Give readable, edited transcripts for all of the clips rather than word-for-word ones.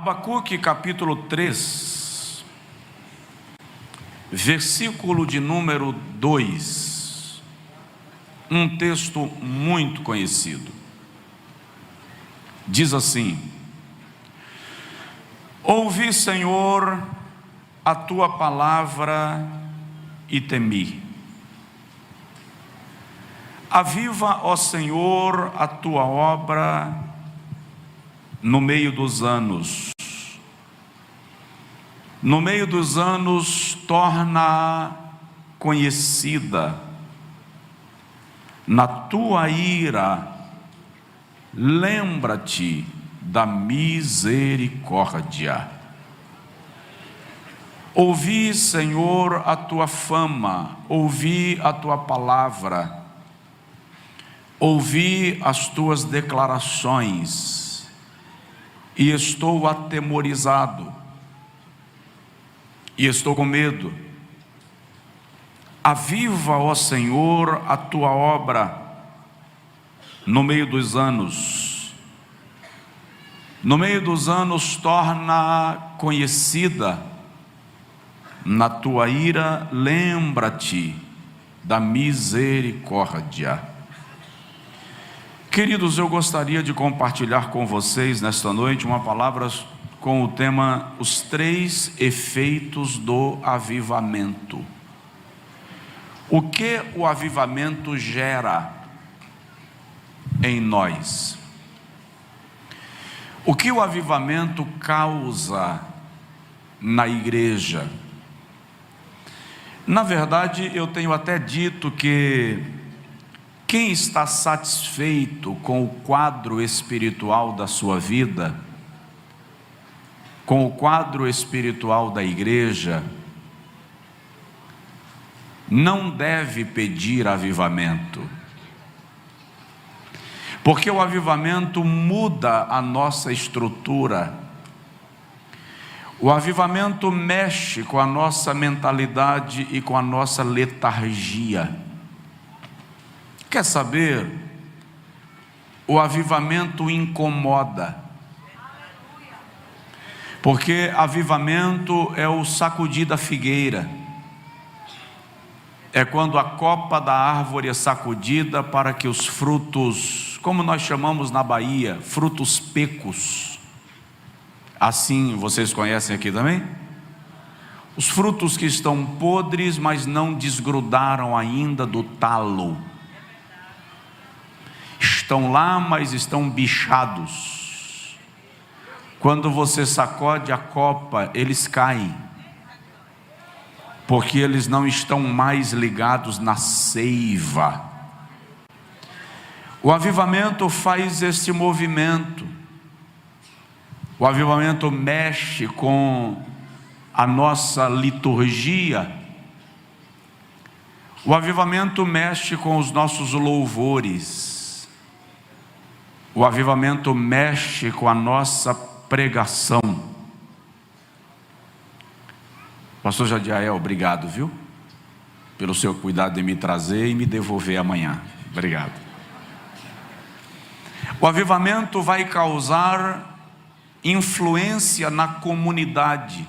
Abacuque capítulo 3, versículo de número 2, um texto muito conhecido. Diz assim: ouvi, Senhor, a tua palavra e temi. Aviva, ó Senhor, a tua obra no meio dos anos. No meio dos anos, torna conhecida. Na tua ira, lembra-te da misericórdia. Ouvi, Senhor, a tua fama, ouvi a tua palavra, ouvi as tuas declarações, e estou atemorizado, e estou com medo. Aviva, ó Senhor, a tua obra no meio dos anos. No meio dos anos, torna conhecida. Na tua ira, lembra-te da misericórdia. Queridos, eu gostaria de compartilhar com vocês nesta noite uma palavra com o tema: os 3 efeitos do avivamento. O que o avivamento gera em nós? O que o avivamento causa na igreja? Na verdade, eu tenho até dito que quem está satisfeito com o quadro espiritual da sua vida, com o quadro espiritual da igreja, não deve pedir avivamento, porque o avivamento muda a nossa estrutura. O avivamento mexe com a nossa mentalidade e com a nossa letargia. Quer saber? O avivamento incomoda, porque avivamento é o sacudir da figueira, é quando a copa da árvore é sacudida para que os frutos, como nós chamamos na Bahia, frutos pecos, assim vocês conhecem aqui também? Os frutos que estão podres, mas não desgrudaram ainda do talo. Estão lá, mas estão bichados. Quando você sacode a copa, eles caem, porque eles não estão mais ligados na seiva. O avivamento faz esse movimento. O avivamento mexe com a nossa liturgia. O avivamento mexe com os nossos louvores. O avivamento mexe com a nossa pregação. Pastor Jadiael, obrigado, viu? Pelo seu cuidado de me trazer e me devolver amanhã. Obrigado. O avivamento vai causar influência na comunidade,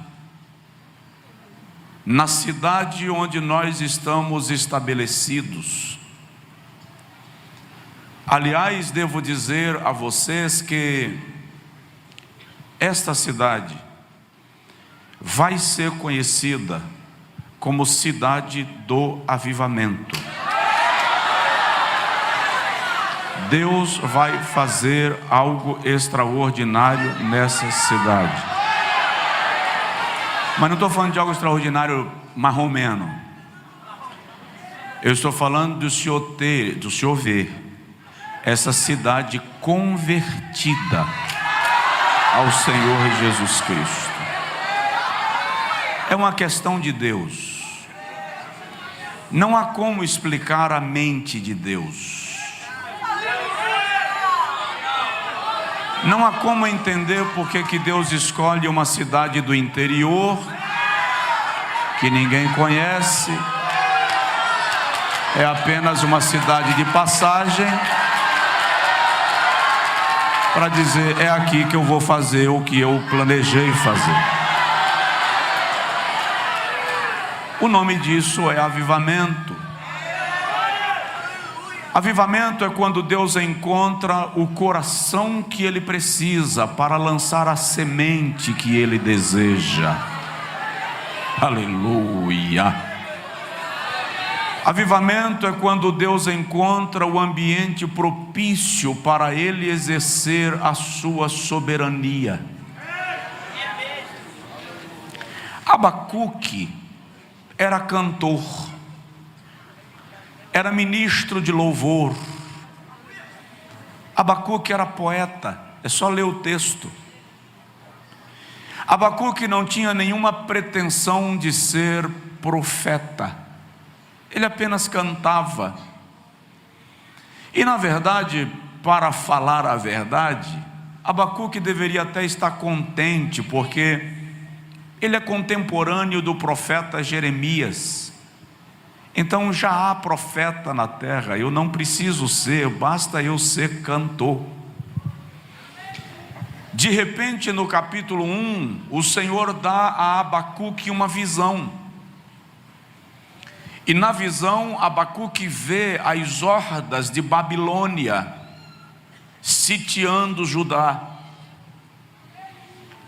na cidade onde nós estamos estabelecidos. Aliás, devo dizer a vocês que esta cidade vai ser conhecida como cidade do avivamento. Deus vai fazer algo extraordinário nessa cidade. Mas não estou falando de algo extraordinário marromeno. Eu estou falando do senhor ver essa cidade convertida ao Senhor Jesus Cristo. É uma questão de Deus. Não há como explicar a mente de Deus. Não há como entender por que Deus escolhe uma cidade do interior, que ninguém conhece, é apenas uma cidade de passagem, para dizer: é aqui que eu vou fazer o que eu planejei fazer. O nome disso é avivamento. Avivamento é quando Deus encontra o coração que Ele precisa para lançar a semente que Ele deseja. Aleluia. Avivamento é quando Deus encontra o ambiente propício para Ele exercer a sua soberania. Abacuque era cantor, era ministro de louvor. Abacuque era poeta, é só ler o texto. Abacuque não tinha nenhuma pretensão de ser profeta, ele apenas cantava. E na verdade, para falar a verdade, Abacuque deveria até estar contente, porque ele é contemporâneo do profeta Jeremias. Então já há profeta na terra, eu não preciso ser, basta eu ser cantor. De repente, no capítulo 1, o Senhor dá a Abacuque uma visão. E na visão, Abacuque vê as hordas de Babilônia sitiando Judá.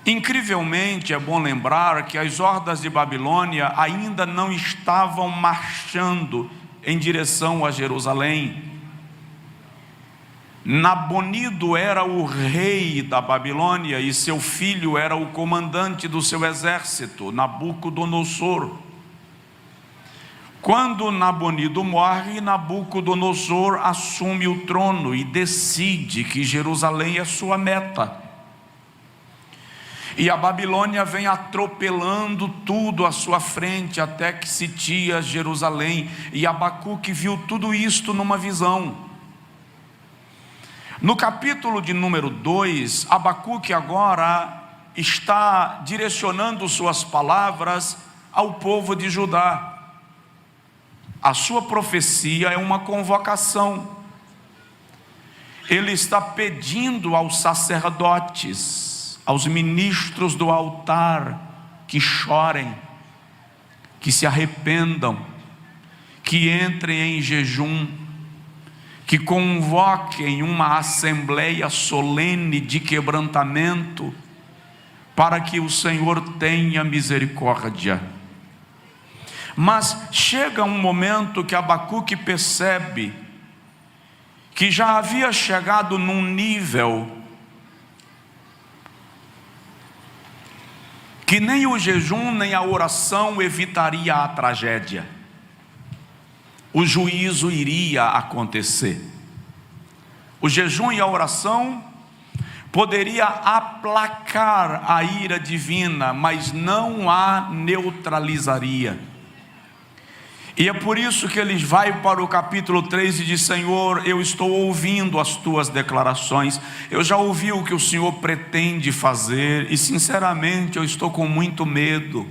Incrivelmente, é bom lembrar que as hordas de Babilônia ainda não estavam marchando em direção a Jerusalém. Nabonido era o rei da Babilônia e seu filho era o comandante do seu exército, Nabucodonosor. Quando Nabonido morre, Nabucodonosor assume o trono e decide que Jerusalém é sua meta. E a Babilônia vem atropelando tudo à sua frente até que sitia Jerusalém. E Abacuque viu tudo isto numa visão. No capítulo de número 2, Abacuque agora está direcionando suas palavras ao povo de Judá. A sua profecia é uma convocação. Ele está pedindo aos sacerdotes, aos ministros do altar, que chorem, que se arrependam, que entrem em jejum, que convoquem uma assembleia solene de quebrantamento, para que o Senhor tenha misericórdia. Mas chega um momento que Abacuque percebe que já havia chegado num nível que nem o jejum nem a oração evitaria a tragédia. O juízo iria acontecer. O jejum e a oração poderia aplacar a ira divina, mas não a neutralizaria. E é por isso que ele vai para o capítulo 3 e diz: Senhor, eu estou ouvindo as tuas declarações, eu já ouvi o que o Senhor pretende fazer, e sinceramente eu estou com muito medo.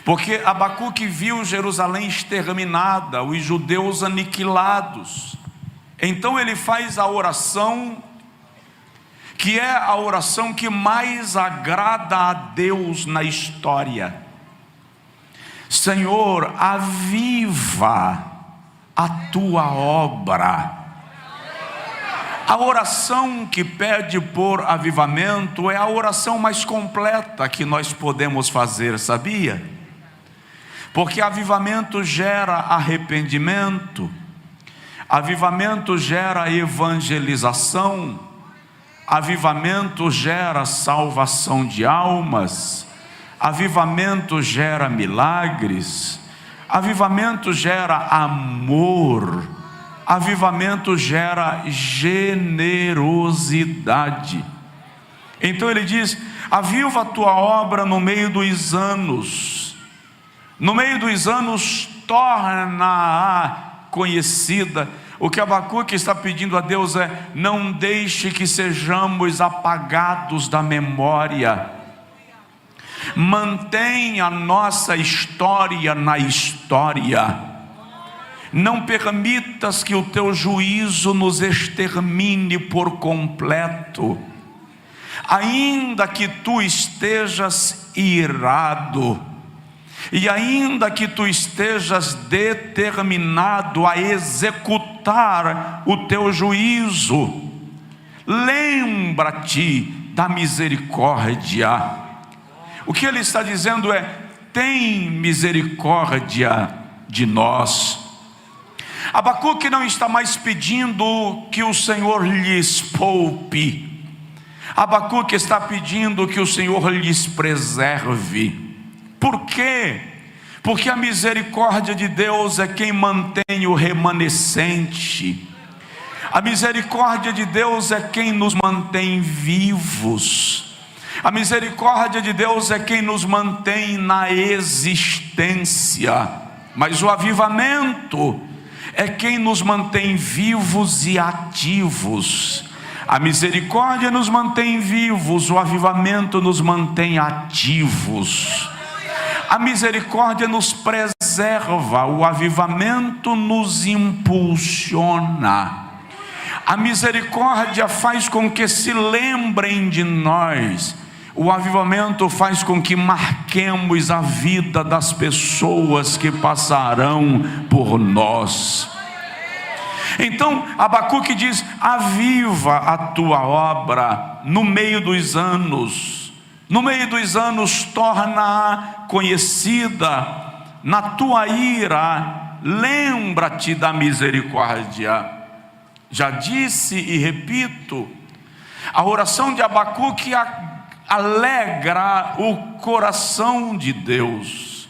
Porque Abacuque viu Jerusalém exterminada, os judeus aniquilados. Então ele faz a oração, que é a oração que mais agrada a Deus na história. Senhor, aviva a tua obra. A oração que pede por avivamento é a oração mais completa que nós podemos fazer, sabia? Porque avivamento gera arrependimento, avivamento gera evangelização, avivamento gera salvação de almas, avivamento gera milagres, avivamento gera amor, avivamento gera generosidade. Então ele diz: aviva a tua obra no meio dos anos. No meio dos anos, torna-a conhecida. O que Abacuque está pedindo a Deus é: não deixe que sejamos apagados da memória. Mantém a nossa história na história. Não permitas que o teu juízo nos extermine por completo. Ainda que tu estejas irado, e ainda que tu estejas determinado a executar o teu juízo, lembra-te da misericórdia. O que ele está dizendo é: tem misericórdia de nós. Abacuque não está mais pedindo que o Senhor lhes poupe. Abacuque está pedindo que o Senhor lhes preserve. Por quê? Porque a misericórdia de Deus é quem mantém o remanescente. A misericórdia de Deus é quem nos mantém vivos. A misericórdia de Deus é quem nos mantém na existência. Mas o avivamento é quem nos mantém vivos e ativos. A misericórdia nos mantém vivos, o avivamento nos mantém ativos. A misericórdia nos preserva, o avivamento nos impulsiona. A misericórdia faz com que se lembrem de nós. O avivamento faz com que marquemos a vida das pessoas que passarão por nós. Então Abacuque diz: aviva a tua obra no meio dos anos. No meio dos anos, torna-a conhecida. Na tua ira, lembra-te da misericórdia. Já disse e repito, a oração de Abacuque alegra o coração de Deus.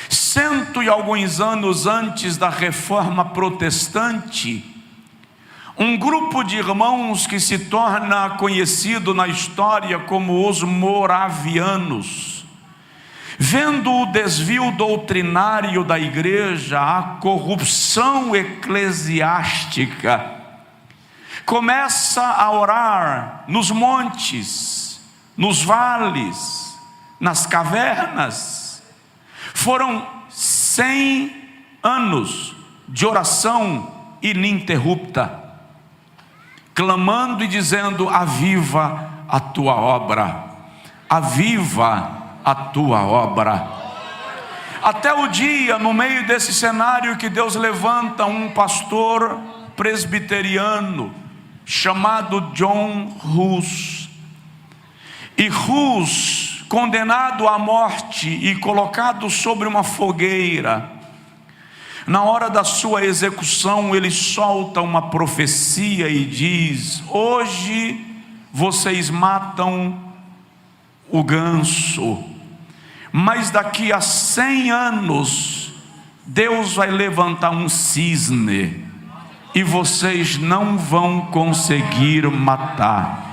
100 e alguns anos antes da reforma protestante, um grupo de irmãos que se torna conhecido na história como os moravianos, vendo o desvio doutrinário da igreja, a corrupção eclesiástica, começa a orar nos montes, nos vales, nas cavernas. Foram 100 anos de oração ininterrupta, clamando e dizendo: aviva a tua obra, aviva a tua obra. Até o dia, no meio desse cenário, que Deus levanta um pastor presbiteriano chamado John Hus. E Hus, condenado à morte e colocado sobre uma fogueira, na hora da sua execução, ele solta uma profecia e diz: hoje vocês matam o ganso, mas daqui a 100 anos Deus vai levantar um cisne e vocês não vão conseguir matar.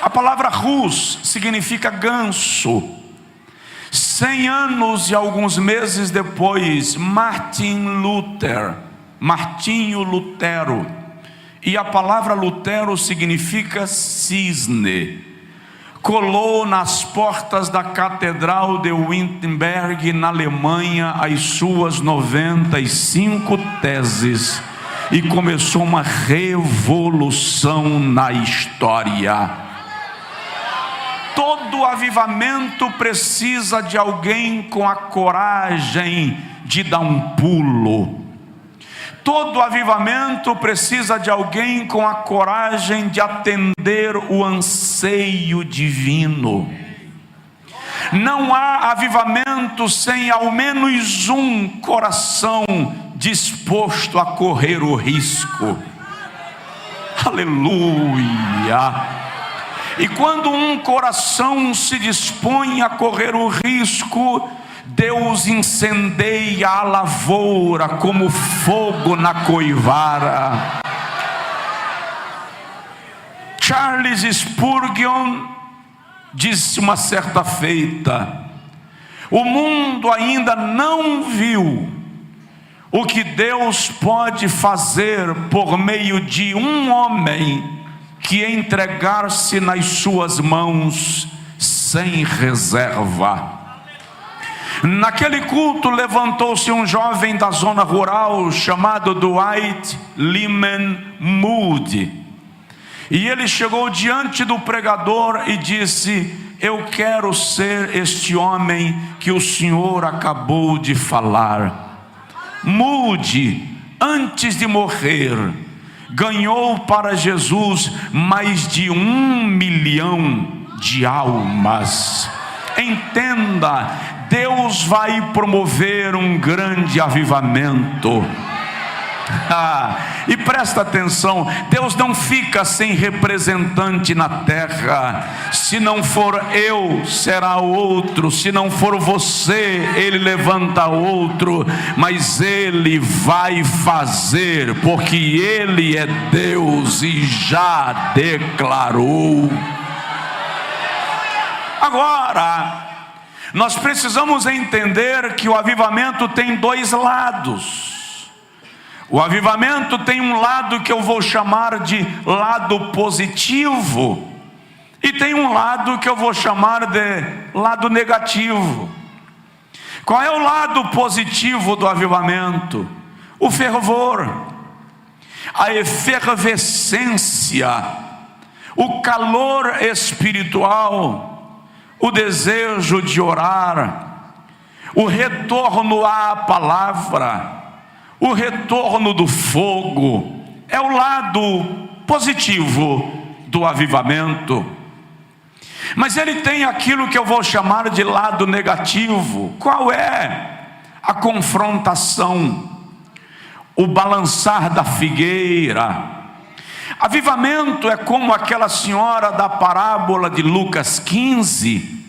A palavra Rus significa ganso. 100 anos e alguns meses depois, Martinho Lutero, e a palavra Lutero significa cisne, colou nas portas da Catedral de Wittenberg, na Alemanha, as suas 95 teses e começou uma revolução na história. Todo avivamento precisa de alguém com a coragem de dar um pulo. Todo avivamento precisa de alguém com a coragem de atender o anseio divino. Não há avivamento sem ao menos um coração disposto a correr o risco. Aleluia! E quando um coração se dispõe a correr o risco, Deus incendeia a lavoura como fogo na coivara. Charles Spurgeon disse uma certa feita: o mundo ainda não viu o que Deus pode fazer por meio de um homem que entregar-se nas suas mãos sem reserva. Naquele culto levantou-se um jovem da zona rural chamado Dwight Lyman Moody. E ele chegou diante do pregador e disse: eu quero ser este homem que o senhor acabou de falar. Moody, antes de morrer, ganhou para Jesus mais de 1 milhão de almas. Entenda, Deus vai promover um grande avivamento. E presta atenção, Deus não fica sem representante na terra. Se não for eu, será outro. Se não for você, Ele levanta outro. Mas Ele vai fazer, porque Ele é Deus e já declarou. Agora, nós precisamos entender que o avivamento tem dois lados. O avivamento tem um lado que eu vou chamar de lado positivo, e tem um lado que eu vou chamar de lado negativo. Qual é o lado positivo do avivamento? O fervor, a efervescência, o calor espiritual, o desejo de orar, o retorno à palavra, o retorno do fogo. É o lado positivo do avivamento. Mas ele tem aquilo que eu vou chamar de lado negativo. Qual é? A confrontação, o balançar da figueira. Avivamento é como aquela senhora da parábola de Lucas 15,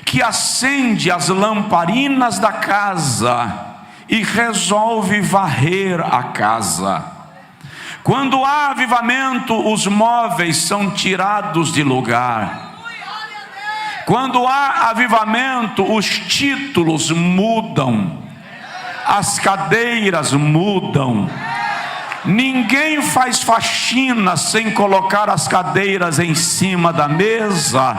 que acende as lamparinas da casa e resolve varrer a casa. Quando há avivamento, os móveis são tirados de lugar. Quando há avivamento, os títulos mudam, as cadeiras mudam. Ninguém faz faxina sem colocar as cadeiras em cima da mesa.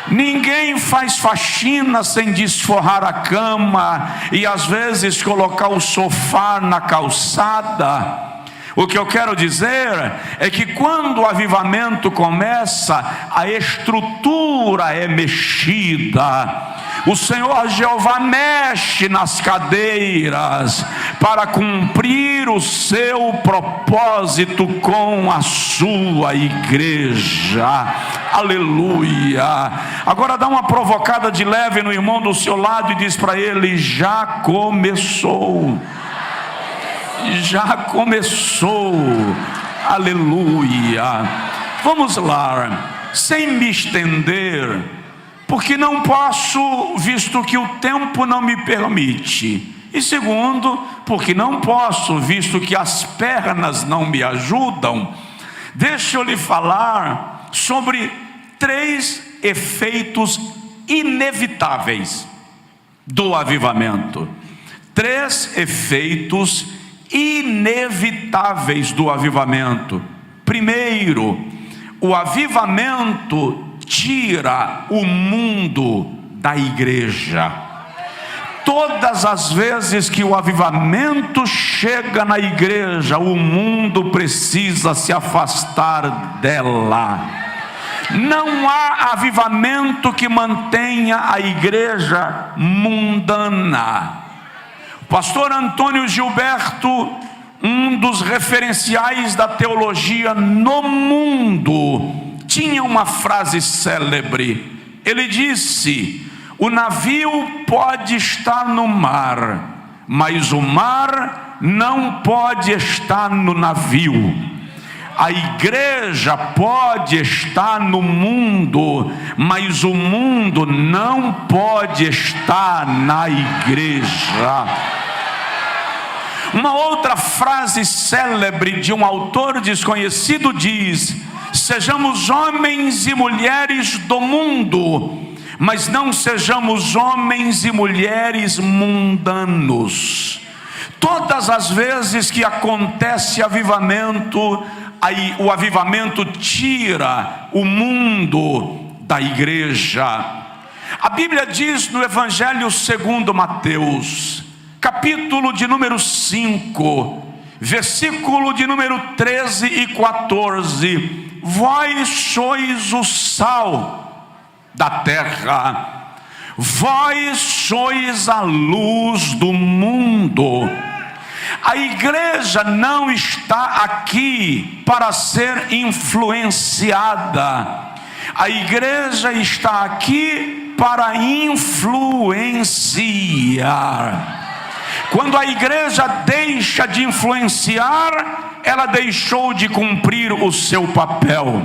Ninguém faz faxina sem desforrar a cama e às vezes colocar o sofá na calçada. O que eu quero dizer é que quando o avivamento começa, a estrutura é mexida. O Senhor Jeová mexe nas cadeiras para cumprir o seu propósito com a sua igreja. Aleluia. Agora dá uma provocada de leve no irmão do seu lado e diz para ele: já começou. Já começou. Aleluia. Vamos lá, sem me estender, porque não posso, visto que o tempo não me permite. E segundo, porque não posso, visto que as pernas não me ajudam. Deixa eu lhe falar sobre 3 efeitos inevitáveis do avivamento. 3 efeitos inevitáveis do avivamento. Primeiro, o avivamento tira o mundo da igreja. Todas as vezes que o avivamento chega na igreja, o mundo precisa se afastar dela. Não há avivamento que mantenha a igreja mundana. O pastor Antônio Gilberto, um dos referenciais da teologia no mundo, tinha uma frase célebre. Ele disse: o navio pode estar no mar, mas o mar não pode estar no navio. A igreja pode estar no mundo, mas o mundo não pode estar na igreja. Uma outra frase célebre de um autor desconhecido diz: sejamos homens e mulheres do mundo, mas não sejamos homens e mulheres mundanos. Todas as vezes que acontece avivamento, aí o avivamento tira o mundo da igreja. A Bíblia diz no Evangelho segundo Mateus, capítulo de número 5, versículo de número 13 e 14: vós sois o sal da terra, vós sois a luz do mundo. A igreja não está aqui para ser influenciada, a igreja está aqui para influenciar. Quando a igreja deixa de influenciar, ela deixou de cumprir o seu papel.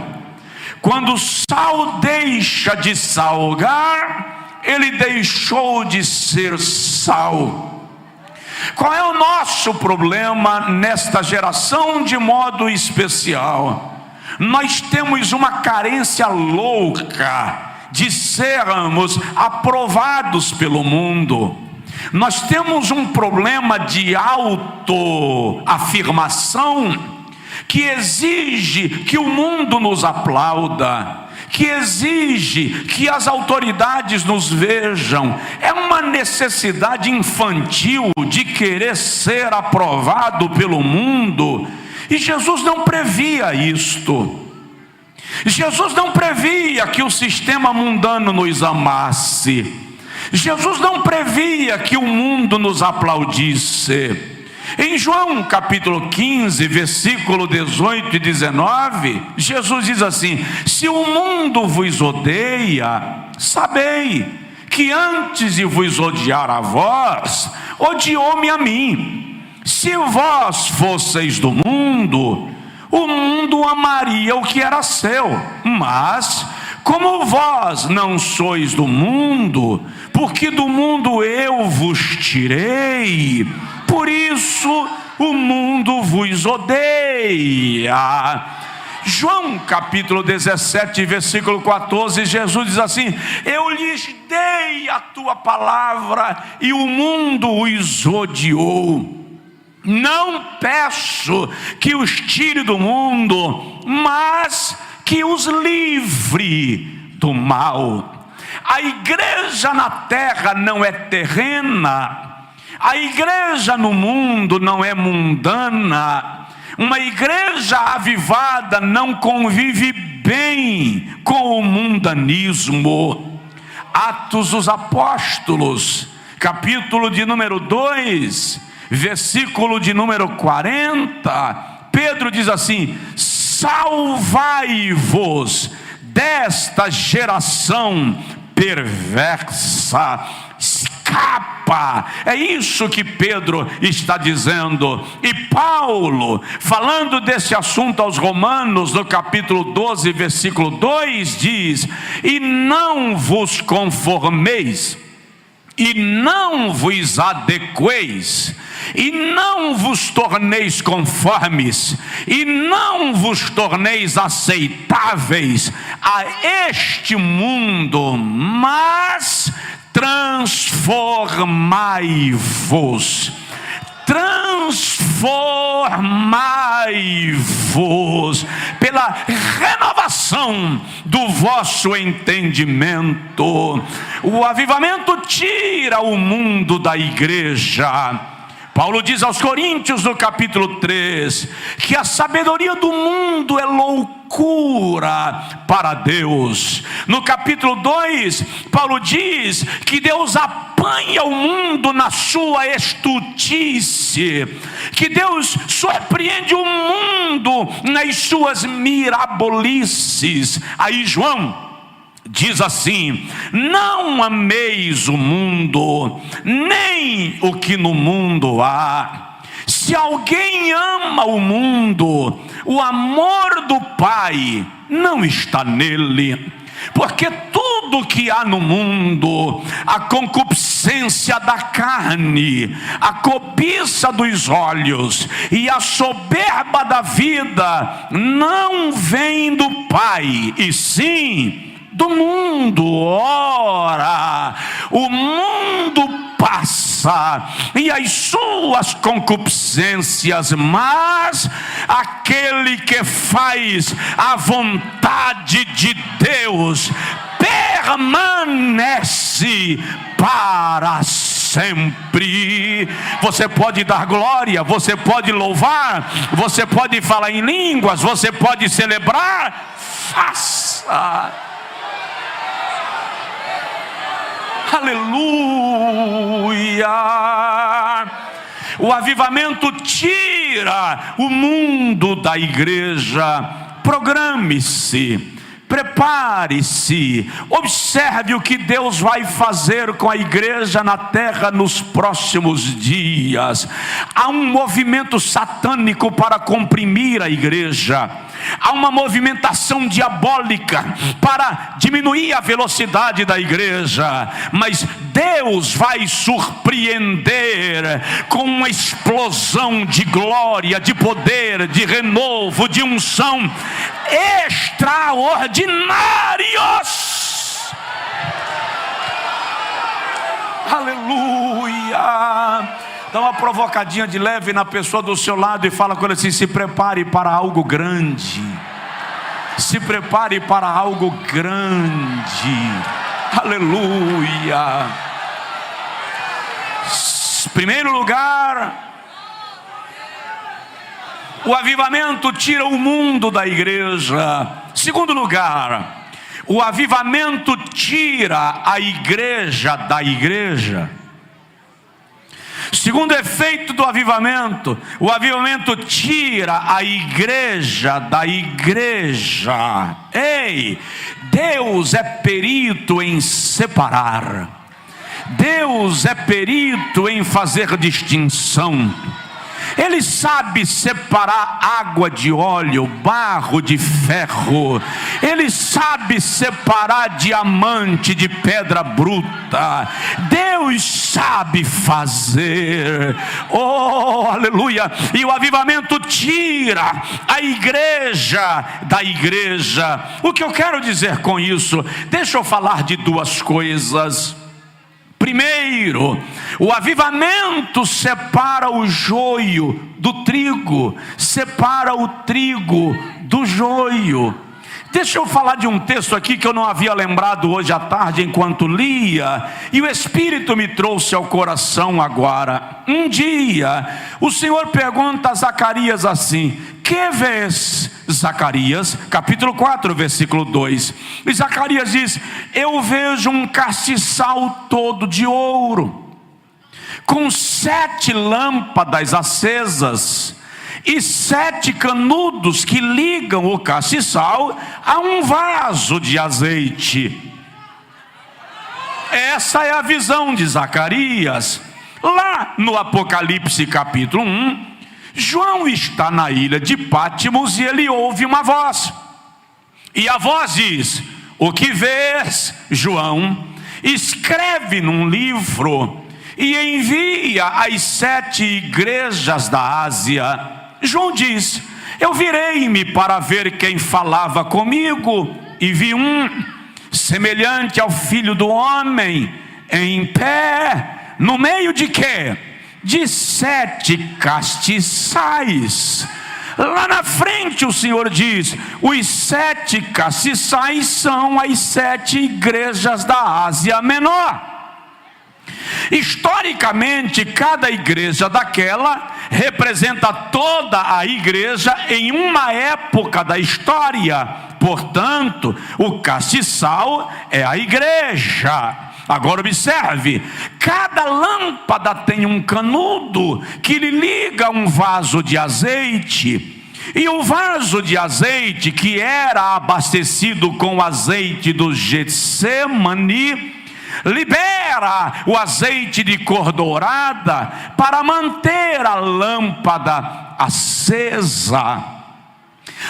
Quando o sal deixa de salgar, ele deixou de ser sal. Qual é o nosso problema nesta geração de modo especial? Nós temos uma carência louca de sermos aprovados pelo mundo. Nós temos um problema de autoafirmação que exige que o mundo nos aplauda, que exige que as autoridades nos vejam. É uma necessidade infantil de querer ser aprovado pelo mundo. E Jesus não previa isto. Jesus não previa que o sistema mundano nos amasse. Jesus não previa que o mundo nos aplaudisse. Em João capítulo 15, versículo 18 e 19, Jesus diz assim: se o mundo vos odeia, sabei que antes de vos odiar a vós, odiou-me a mim. Se vós fosseis do mundo, o mundo amaria o que era seu. Mas, como vós não sois do mundo, porque do mundo eu vos tirei, por isso o mundo vos odeia. João capítulo 17, versículo 14, Jesus diz assim: eu lhes dei a tua palavra e o mundo os odiou. Não peço que os tire do mundo, mas que os livre do mal. A igreja na terra não é terrena, a igreja no mundo não é mundana. Uma igreja avivada não convive bem com o mundanismo. Atos dos Apóstolos, capítulo de número 2, versículo de número 40, Pedro diz assim: salvai-vos desta geração perversa. Escapa. É isso que Pedro está dizendo. E Paulo, falando desse assunto aos Romanos, no capítulo 12, versículo 2, diz: e não vos conformeis, e não vos adequeis, e não vos torneis conformes, e não vos torneis aceitáveis a este mundo, mas transformai-vos. Transformai-vos pela renovação do vosso entendimento. O avivamento tira o mundo da igreja. Paulo diz aos Coríntios no capítulo 3 que a sabedoria do mundo é loucura para Deus. No capítulo 2, Paulo diz que Deus apanha o mundo na sua estultice, que Deus surpreende o mundo nas suas mirabolices. Aí João diz assim: não ameis o mundo, nem o que no mundo há. Se alguém ama o mundo, o amor do Pai não está nele. Porque tudo que há no mundo, a concupiscência da carne, a cobiça dos olhos e a soberba da vida, não vem do Pai, e sim do mundo. Ora, o mundo passa e as suas concupiscências, mas aquele que faz a vontade de Deus permanece para sempre. Você pode dar glória, você pode louvar, você pode falar em línguas, você pode celebrar. Faça. Aleluia. O avivamento tira o mundo da igreja. Programe-se, prepare-se, observe o que Deus vai fazer com a igreja na terra nos próximos dias. Há um movimento satânico para comprimir a igreja. Há uma movimentação diabólica para diminuir a velocidade da igreja, mas Deus vai surpreender com uma explosão de glória, de poder, de renovo, de unção extraordinários. Aleluia. Dá uma provocadinha de leve na pessoa do seu lado e fala com ele assim: se prepare para algo grande. Se prepare para algo grande. Aleluia. Primeiro lugar, o avivamento tira o mundo da igreja. Segundo lugar, o avivamento tira a igreja da igreja. Segundo efeito do avivamento, o avivamento tira a igreja da igreja. Ei, Deus é perito em separar. Deus é perito em fazer distinção. Ele sabe separar água de óleo, barro de ferro. Ele sabe separar diamante de pedra bruta. Deus sabe fazer. Oh, aleluia. E o avivamento tira a igreja da igreja. O que eu quero dizer com isso? Deixa eu falar de duas coisas. Primeiro, o avivamento separa o joio do trigo, separa o trigo do joio. Deixa eu falar de um texto aqui que eu não havia lembrado hoje à tarde enquanto lia, e o Espírito me trouxe ao coração agora. Um dia, o Senhor pergunta a Zacarias assim: que vês, Zacarias? Capítulo 4, versículo 2. E Zacarias diz: eu vejo um castiçal todo de ouro, com 7 lâmpadas acesas, e 7 canudos que ligam o castiçal a um vaso de azeite. Essa é a visão de Zacarias. Lá no Apocalipse capítulo 1, João está na ilha de Pátimos e ele ouve uma voz. E a voz diz: o que vês, João, escreve num livro e envia às 7 igrejas da Ásia. João diz: eu virei-me para ver quem falava comigo, e vi um semelhante ao Filho do Homem, em pé, no meio de quê? De 7 castiçais. Lá na frente o Senhor diz: os 7 castiçais são as 7 igrejas da Ásia Menor. Historicamente, cada igreja daquela representa toda a igreja em uma época da história. Portanto, o castiçal é a igreja. Agora observe, cada lâmpada tem um canudo que lhe liga um vaso de azeite. E o vaso de azeite, que era abastecido com o azeite do Getsemane, libera o azeite de cor dourada para manter a lâmpada acesa.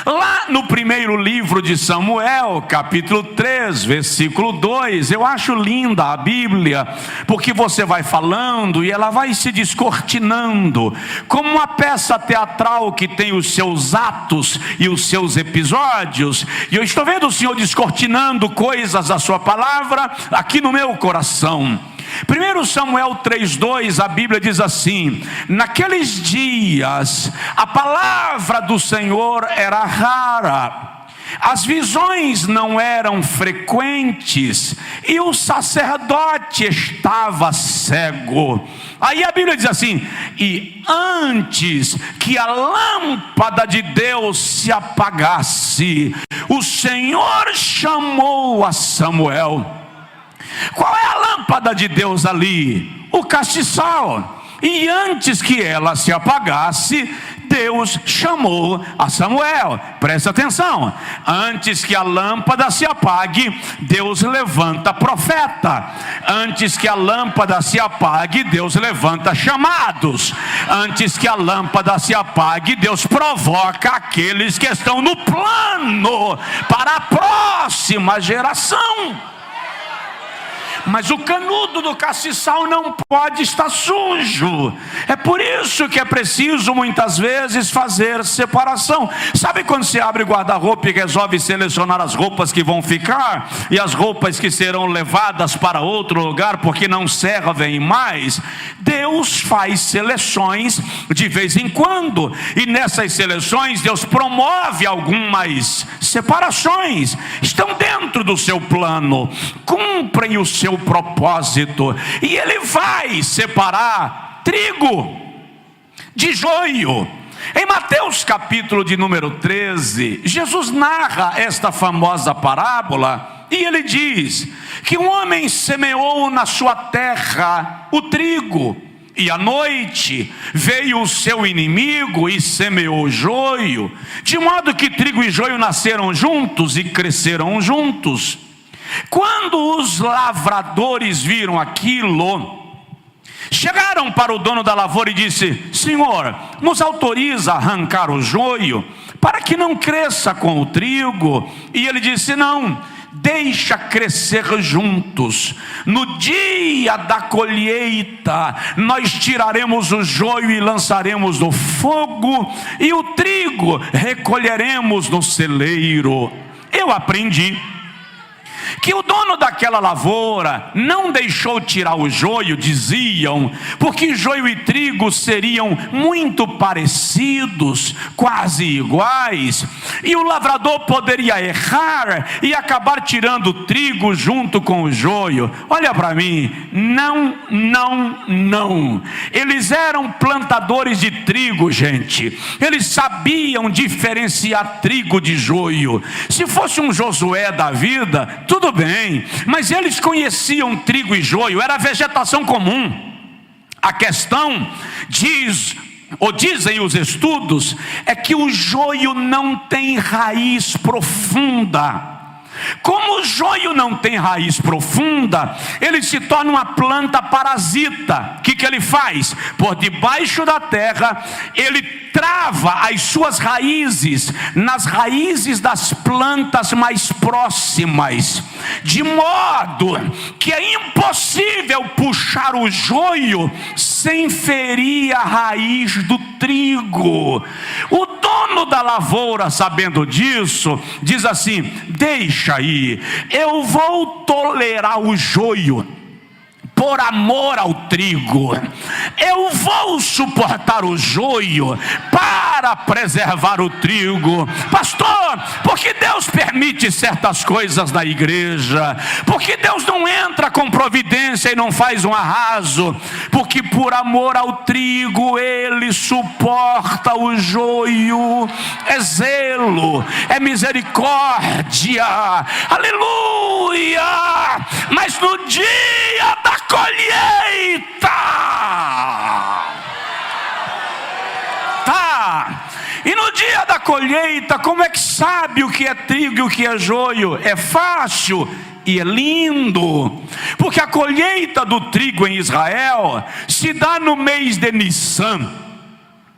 Lá no primeiro livro de Samuel, capítulo 3, versículo 2, eu acho linda a Bíblia, porque você vai falando e ela vai se descortinando, como uma peça teatral que tem os seus atos e os seus episódios. E eu estou vendo o Senhor descortinando coisas da sua palavra aqui no meu coração. 1 Samuel 3,2, a Bíblia diz assim: naqueles dias a palavra do Senhor era rara, As visões não eram frequentes e o sacerdote estava cego. Aí a Bíblia diz assim: e antes que a lâmpada de Deus se apagasse, o Senhor chamou a Samuel. Qual é a lâmpada de Deus ali? O castiçal. E antes que ela se apagasse, Deus chamou a Samuel. Presta atenção: antes que a lâmpada se apague, Deus levanta profeta. Antes que a lâmpada se apague, Deus levanta chamados. Antes que a lâmpada se apague, Deus provoca aqueles que estão no plano para a próxima geração. Mas o canudo do castiçal não pode estar sujo. É por isso que é preciso muitas vezes fazer separação. Sabe quando você abre o guarda-roupa e resolve selecionar as roupas que vão ficar e as roupas que serão levadas para outro lugar porque não servem mais? Deus faz seleções de vez em quando, e nessas seleções Deus promove algumas separações. Estão dentro do seu plano, cumprem o seu propósito, e Ele vai separar trigo de joio. Em Mateus capítulo de número 13, Jesus narra esta famosa parábola, e ele diz que um homem semeou na sua terra o trigo, e à noite veio o seu inimigo e semeou o joio, de modo que trigo e joio nasceram juntos e cresceram juntos. Quando os lavradores viram aquilo, chegaram para o dono da lavoura e disse: Senhor, nos autoriza a arrancar o joio, para que não cresça com o trigo? E ele disse: não, deixa crescer juntos. No dia da colheita, nós tiraremos o joio e lançaremos no fogo, e o trigo recolheremos no celeiro. Eu aprendi que o dono daquela lavoura não deixou tirar o joio, diziam, porque joio e trigo seriam muito parecidos, quase iguais, e o lavrador poderia errar e acabar tirando o trigo junto com o joio. Olha para mim, não. Eles eram plantadores de trigo, gente. Eles sabiam diferenciar trigo de joio. Se fosse um Josué da vida, tudo bem, mas eles conheciam trigo e joio, era vegetação comum. A questão dizem os estudos, é que o joio não tem raiz profunda. Como o joio não tem raiz profunda, ele se torna uma planta parasita. O que ele faz? Por debaixo da terra, ele trava as suas raízes nas raízes das plantas mais próximas, de modo que é impossível puxar o joio sem ferir a raiz do trigo. O dono da lavoura, sabendo disso, diz assim: deixa aí, eu vou tolerar o joio por amor ao trigo. Eu vou suportar o joio para preservar o trigo. Pastor, por que Deus permite certas coisas na igreja? Por que Deus não entra com providência e não faz um arraso? Porque por amor ao trigo Ele suporta o joio. É zelo, é misericórdia, aleluia. Mas no dia da colheita, e no dia da colheita, como é que sabe o que é trigo e o que é joio? É fácil e é lindo, porque a colheita do trigo em Israel se dá no mês de Nissan,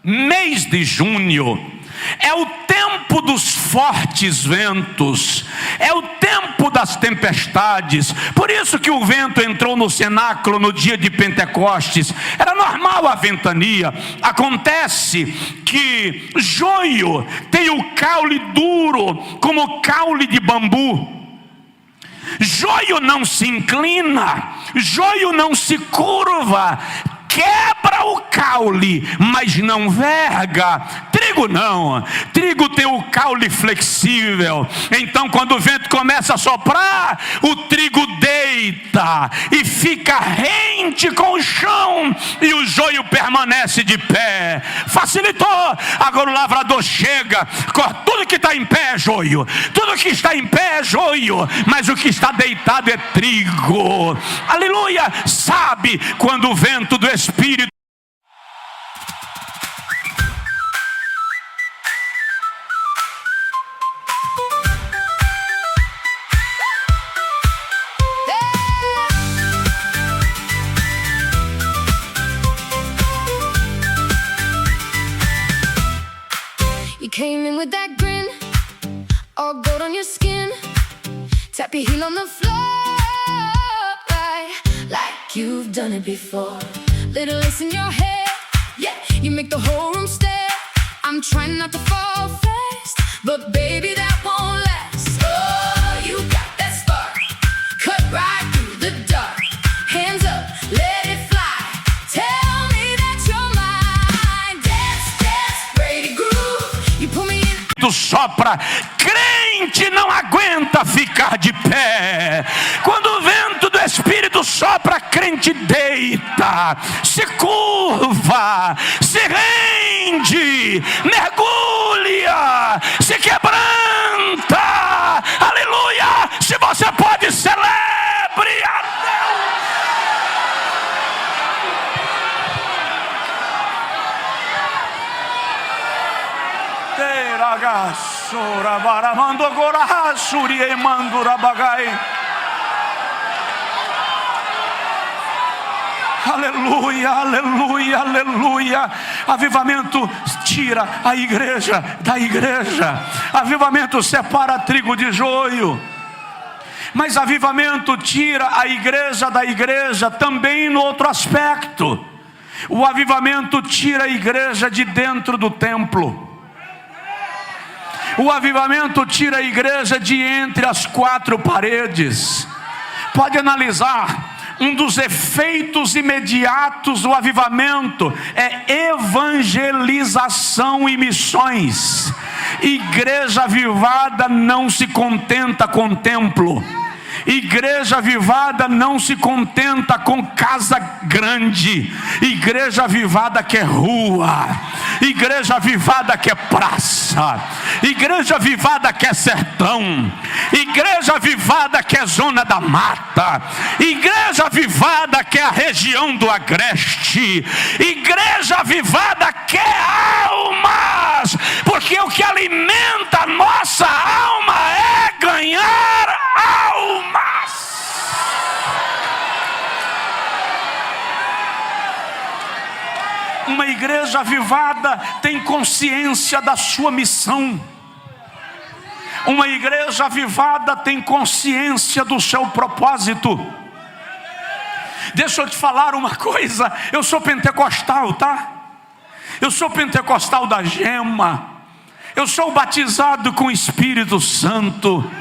mês de junho. É o tempo dos fortes ventos, é o tempo das tempestades. Por isso que o vento entrou no cenáculo no dia de Pentecostes. Era normal a ventania. Acontece que joio tem o caule duro como caule de bambu. Joio não se inclina, joio não se curva. quebra o caule, mas não verga. Trigo não, trigo tem o caule flexível. Então quando o vento começa a soprar, o trigo deita e fica rente com o chão, e o joio permanece de pé. Facilitou. Agora o lavrador chega, tudo que está em pé é joio, tudo que está em pé é joio, mas o que está deitado é trigo. Aleluia. Sabe quando o vento do Espírito came in with that grin, all gold on your skin, tap your heel on the floor, like you've done it before. Little lace in your hair, yeah, you make the whole room stare. I'm trying not to fall fast, but baby that won't last. Oh, you got that spark, cut right through the dark. Hands up, let it fly. Tell me that you're mine. Dance, dance, Brady groove. You put me in. Sopra, crente não aguenta ficar de pé. Quando o vento do Espírito sopra, crente deita, se curva, se rende, mergulha, se quebranta. Aleluia! Se você pode, celebre a Deus. Aleluia, aleluia, aleluia. Avivamento tira a igreja da igreja. Avivamento separa trigo de joio. Mas avivamento tira a igreja da igreja também no outro aspecto. O avivamento tira a igreja de dentro do templo. O avivamento tira a igreja de entre as quatro paredes. Pode analisar. Um dos efeitos imediatos do avivamento é evangelização e missões. Igreja avivada não se contenta com templo. Igreja avivada não se contenta com casa grande. Igreja avivada quer rua. Igreja avivada quer praça. Igreja avivada quer sertão. Igreja avivada quer zona da mata. Igreja avivada quer a região do agreste. Igreja avivada quer almas, porque o que alimenta a nossa alma é ganhar almas. Uma igreja avivada tem consciência da sua missão. Uma igreja avivada tem consciência do seu propósito. Deixa eu te falar uma coisa. Eu sou pentecostal, tá? Eu sou pentecostal da gema. Eu sou batizado com o Espírito Santo.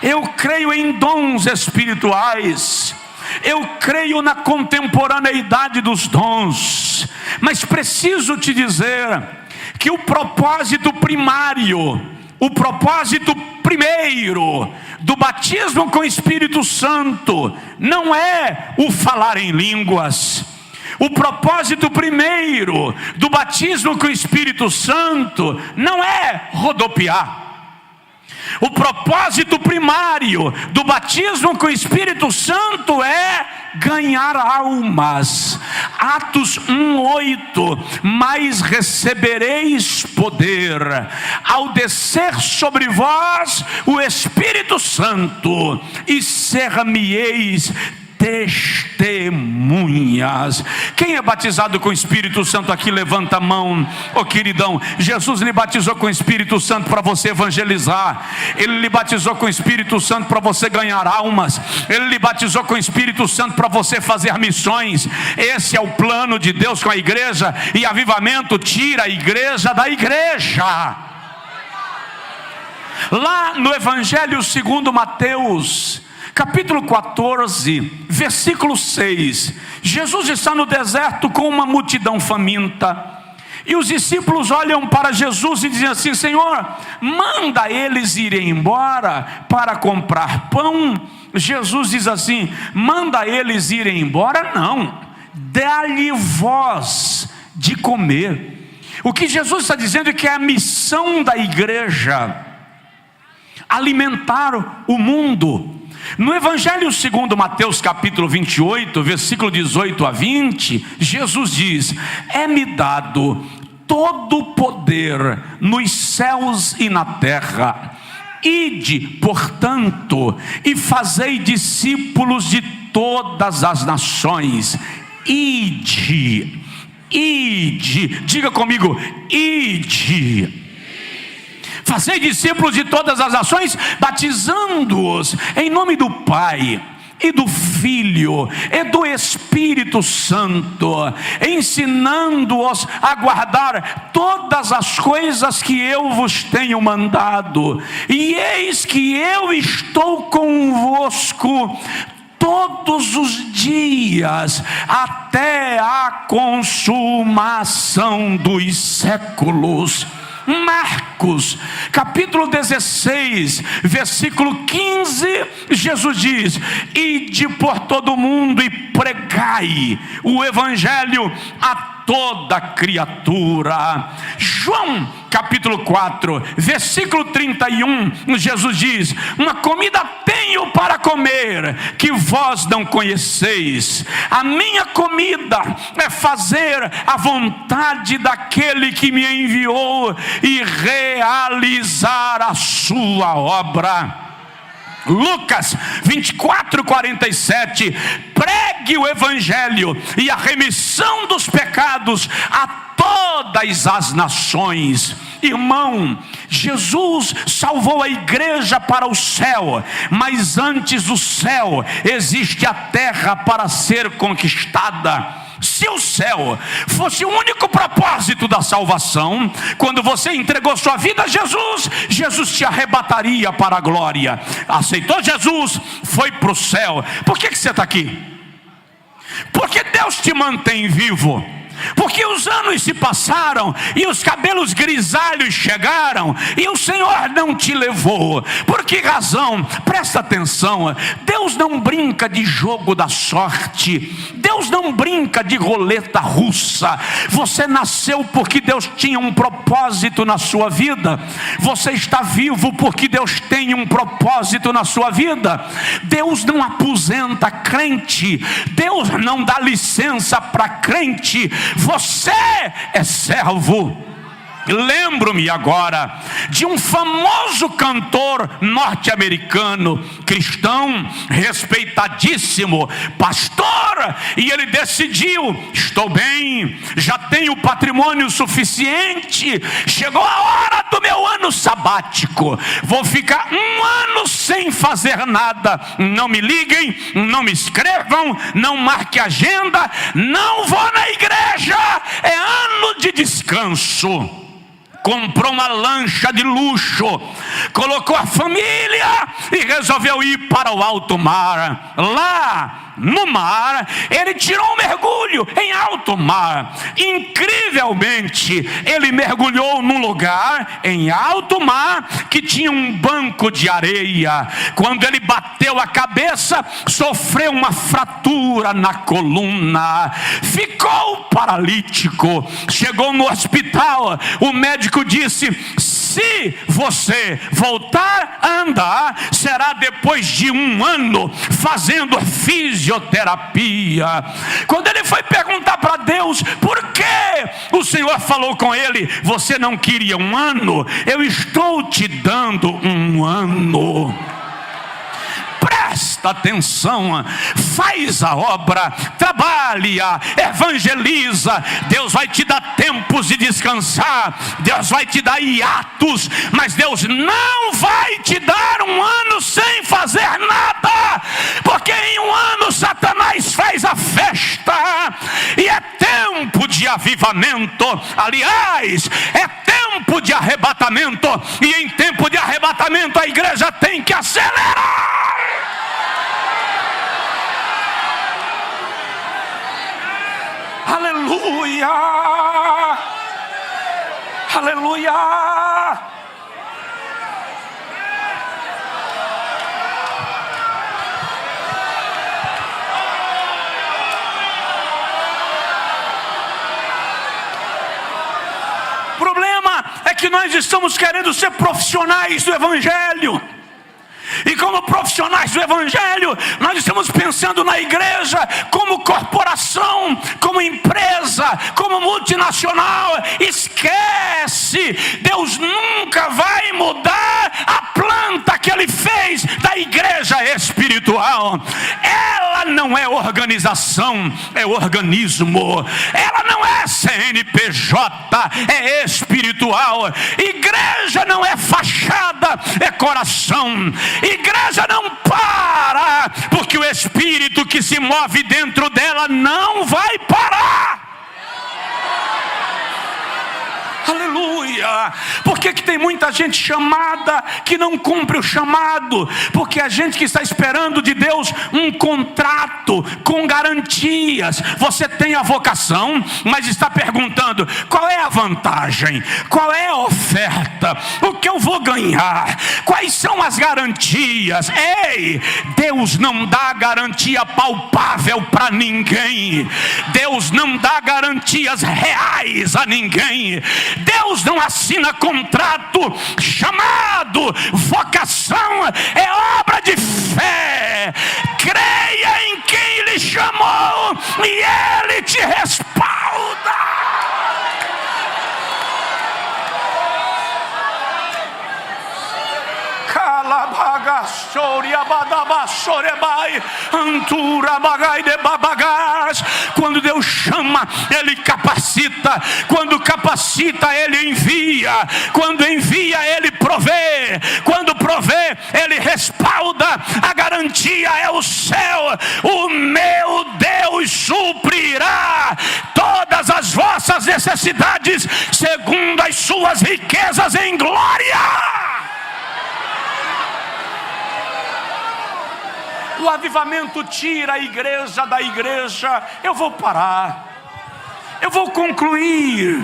Eu creio em dons espirituais. Eu creio na contemporaneidade dos dons. Mas preciso te dizer que o propósito primário, o propósito primeiro do batismo com o Espírito Santo não é o falar em línguas. O propósito primeiro do batismo com o Espírito Santo não é rodopiar. O propósito primário do batismo com o Espírito Santo é ganhar almas. Atos 1:8: mas recebereis poder ao descer sobre vós o Espírito Santo, e ser-me-eis testemunhas. Quem é batizado com o Espírito Santo aqui, levanta a mão. Ô queridão, Jesus lhe batizou com o Espírito Santo para você evangelizar. Ele lhe batizou com o Espírito Santo para você ganhar almas. Ele lhe batizou com o Espírito Santo para você fazer missões. Esse é o plano de Deus com a igreja. E avivamento tira a igreja da igreja. Lá no Evangelho segundo Mateus, capítulo 14, versículo 6. Jesus está no deserto com uma multidão faminta. E os discípulos olham para Jesus e dizem assim: Senhor, manda eles irem embora para comprar pão. Jesus diz assim: manda eles irem embora? Não, dá-lhe voz de comer. O que Jesus está dizendo é que é a missão da igreja alimentar o mundo. No Evangelho segundo Mateus capítulo 28, versículo 18 a 20, Jesus diz: é-me dado todo o poder nos céus e na terra. Ide, portanto, e fazei discípulos de todas as nações. Ide, diga comigo, ide. Fazei discípulos de todas as nações, batizando-os em nome do Pai, e do Filho, e do Espírito Santo, ensinando-os a guardar todas as coisas que eu vos tenho mandado. E eis que eu estou convosco todos os dias, até a consumação dos séculos. Marcos, capítulo 16, versículo 15, Jesus diz: ide por todo o mundo e pregai o evangelho a toda criatura. João, capítulo 4, versículo 31, Jesus diz: uma comida tenho para comer, que vós não conheceis. A minha comida é fazer a vontade daquele que me enviou e realizar a sua obra. Lucas 24:47, pregue o evangelho e a remissão dos pecados a todas as nações. Irmão, Jesus salvou a igreja para o céu, mas antes do céu existe a terra para ser conquistada. Se o céu fosse o único propósito da salvação, quando você entregou sua vida a Jesus, Jesus te arrebataria para a glória. Aceitou Jesus, foi para o céu. Por que você está aqui? Porque Deus te mantém vivo. Porque os anos se passaram e os cabelos grisalhos chegaram e o Senhor não te levou. Por que razão? Presta atenção. Deus não brinca de jogo da sorte. Deus não brinca de roleta russa. Você nasceu porque Deus tinha um propósito na sua vida. Você está vivo porque Deus tem um propósito na sua vida. Deus não aposenta crente. Deus não dá licença para crente. Você é servo. Lembro-me agora de um famoso cantor norte-americano, cristão, respeitadíssimo, pastor, e ele decidiu: estou bem, já tenho patrimônio suficiente, chegou a hora do meu ano sabático, vou ficar um ano sem fazer nada. Não me liguem, não me escrevam, não marque agenda, não vou na igreja, é ano de descanso. Comprou uma lancha de luxo, colocou a família e resolveu ir para o alto mar. Lá no mar, ele tirou um mergulho em alto mar. Incrivelmente, ele mergulhou num lugar em alto mar que tinha um banco de areia. Quando ele bateu a cabeça, sofreu uma fratura na coluna, ficou paralítico. Chegou no hospital, o médico disse: se você voltar a andar, será depois de um ano fazendo fisioterapia. Quando ele foi perguntar para Deus por que o Senhor falou com ele: você não queria um ano? Eu estou te dando um ano. Presta atenção, faz a obra, trabalha, evangeliza. Deus vai te dar tempos de descansar, Deus vai te dar hiatos, mas Deus não vai te dar um ano sem fazer nada, porque em um ano Satanás faz a festa, e é tempo de avivamento. Aliás, é tempo de arrebatamento, e em tempo de arrebatamento a igreja tem que acelerar. Aleluia! Aleluia! O problema é que nós estamos querendo ser profissionais do Evangelho. E como profissionais do Evangelho, nós estamos pensando na igreja como corporação, como empresa, como multinacional. Esquece! Deus nunca vai mudar a planta que Ele fez da igreja espiritual. Ela não é organização, é organismo. Ela não é CNPJ, é espiritual. Igreja não é fachada, é coração. Igreja não para, porque o Espírito que se move dentro dela não vai parar. Aleluia! Por que tem muita gente chamada que não cumpre o chamado? Porque a gente que está esperando de Deus um contrato com garantias. Você tem a vocação, mas está perguntando: qual é a vantagem? Qual é a oferta? O que eu vou ganhar? Quais são as garantias? Ei, Deus não dá garantia palpável para ninguém. Deus não dá garantias reais a ninguém. Deus não assina contrato. Chamado, vocação é obra de fé. Creia em quem lhe chamou e Ele te respalda. Quando Deus chama, Ele capacita. Quando capacita, Ele envia. Quando envia, Ele provê. Quando provê, Ele respalda. A garantia é o céu. O meu Deus suprirá todas as vossas necessidades segundo as suas riquezas em glória. O avivamento tira a igreja da igreja. Eu vou parar. Eu vou concluir.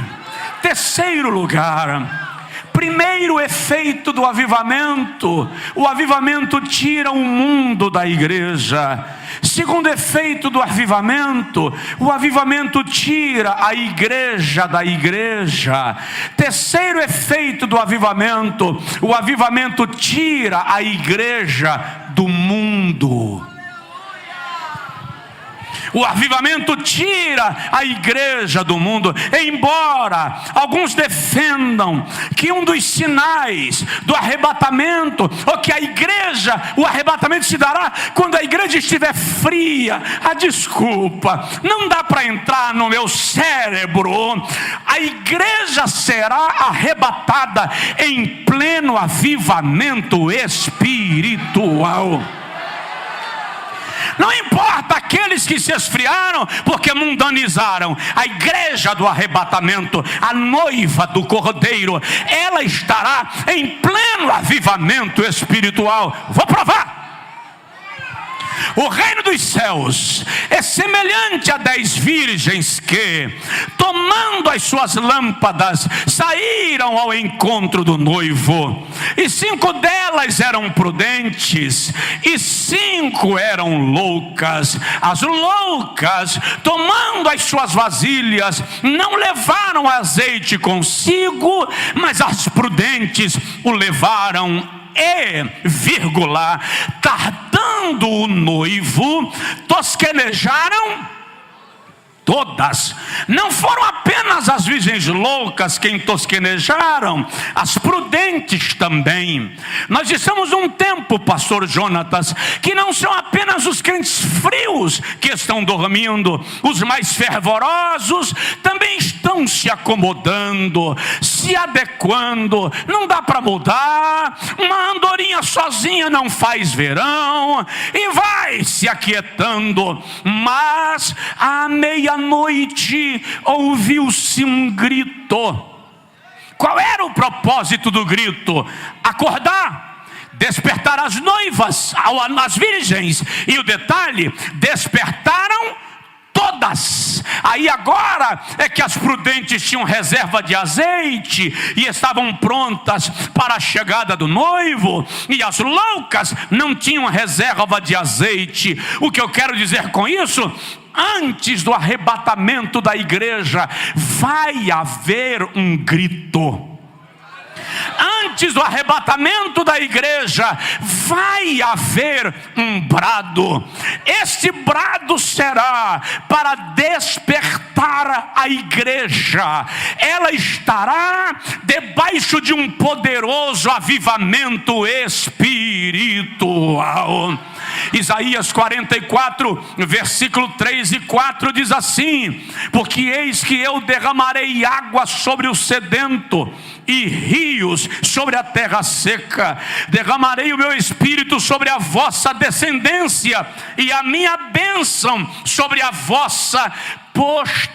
Terceiro lugar. Primeiro efeito do avivamento. O avivamento tira o mundo da igreja. Segundo efeito do avivamento. O avivamento tira a igreja da igreja. Terceiro efeito do avivamento. O avivamento tira a igreja do mundo. O avivamento tira a igreja do mundo. Embora alguns defendam que um dos sinais do arrebatamento, ou que a igreja, o arrebatamento se dará quando a igreja estiver fria. Desculpa, não dá para entrar no meu cérebro. A igreja será arrebatada em pleno avivamento espiritual. Não importa aqueles que se esfriaram porque mundanizaram. A igreja do arrebatamento, a noiva do Cordeiro, ela estará em pleno avivamento espiritual. Vou provar. O reino dos céus é semelhante a 10 virgens que, tomando as suas lâmpadas, saíram ao encontro do noivo. E 5 delas eram prudentes e 5 eram loucas. As loucas, tomando as suas vasilhas, não levaram azeite consigo, mas as prudentes o levaram tardando o noivo, tosquenejaram todas. Não foram apenas as virgens loucas quem tosquenejaram, as prudentes também. Nós estamos num tempo, pastor Jonatas, que não são apenas os crentes frios que estão dormindo. Os mais fervorosos também estão se acomodando, se adequando. Não dá para mudar. Uma andorinha sozinha não faz verão. E vai se aquietando. Mas à meia-noite ouviu-se um grito. Qual era o propósito do grito? Acordar, despertar as noivas, as virgens. E o detalhe: despertaram todas. prontas. Aí agora é que as prudentes tinham reserva de azeite e estavam prontas para a chegada do noivo, e as loucas não tinham reserva de azeite. O que eu quero dizer com isso? Antes do arrebatamento da igreja vai haver um grito. Antes do arrebatamento da igreja vai haver um brado. Este brado será para despertar a igreja. Ela estará debaixo de um poderoso avivamento espiritual. Isaías 44, versículo 3 e 4 diz assim: porque eis que eu derramarei água sobre o sedento e rios sobre a terra seca. Derramarei o meu espírito sobre a vossa descendência e a minha bênção sobre a vossa posteridade.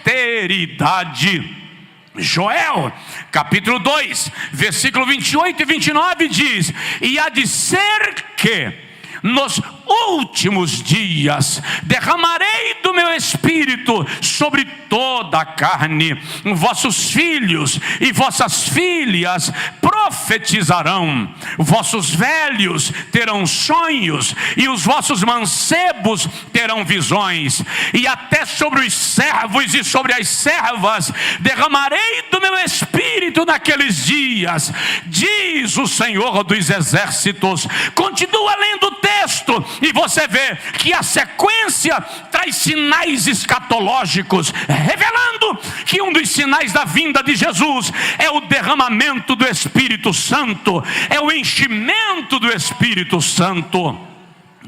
Joel, capítulo 2, versículo 28 e 29 diz: e há de ser que nos últimos dias derramarei do meu espírito sobre toda a carne. Vossos filhos e vossas filhas profetizarão, vossos velhos terão sonhos e os vossos mancebos terão visões, e até sobre os servos e sobre as servas derramarei do meu espírito naqueles dias, diz o Senhor dos exércitos. Continua lendo o texto e você vê que a sequência traz sinais escatológicos, revelando que um dos sinais da vinda de Jesus é o derramamento do Espírito Santo, é o enchimento do Espírito Santo.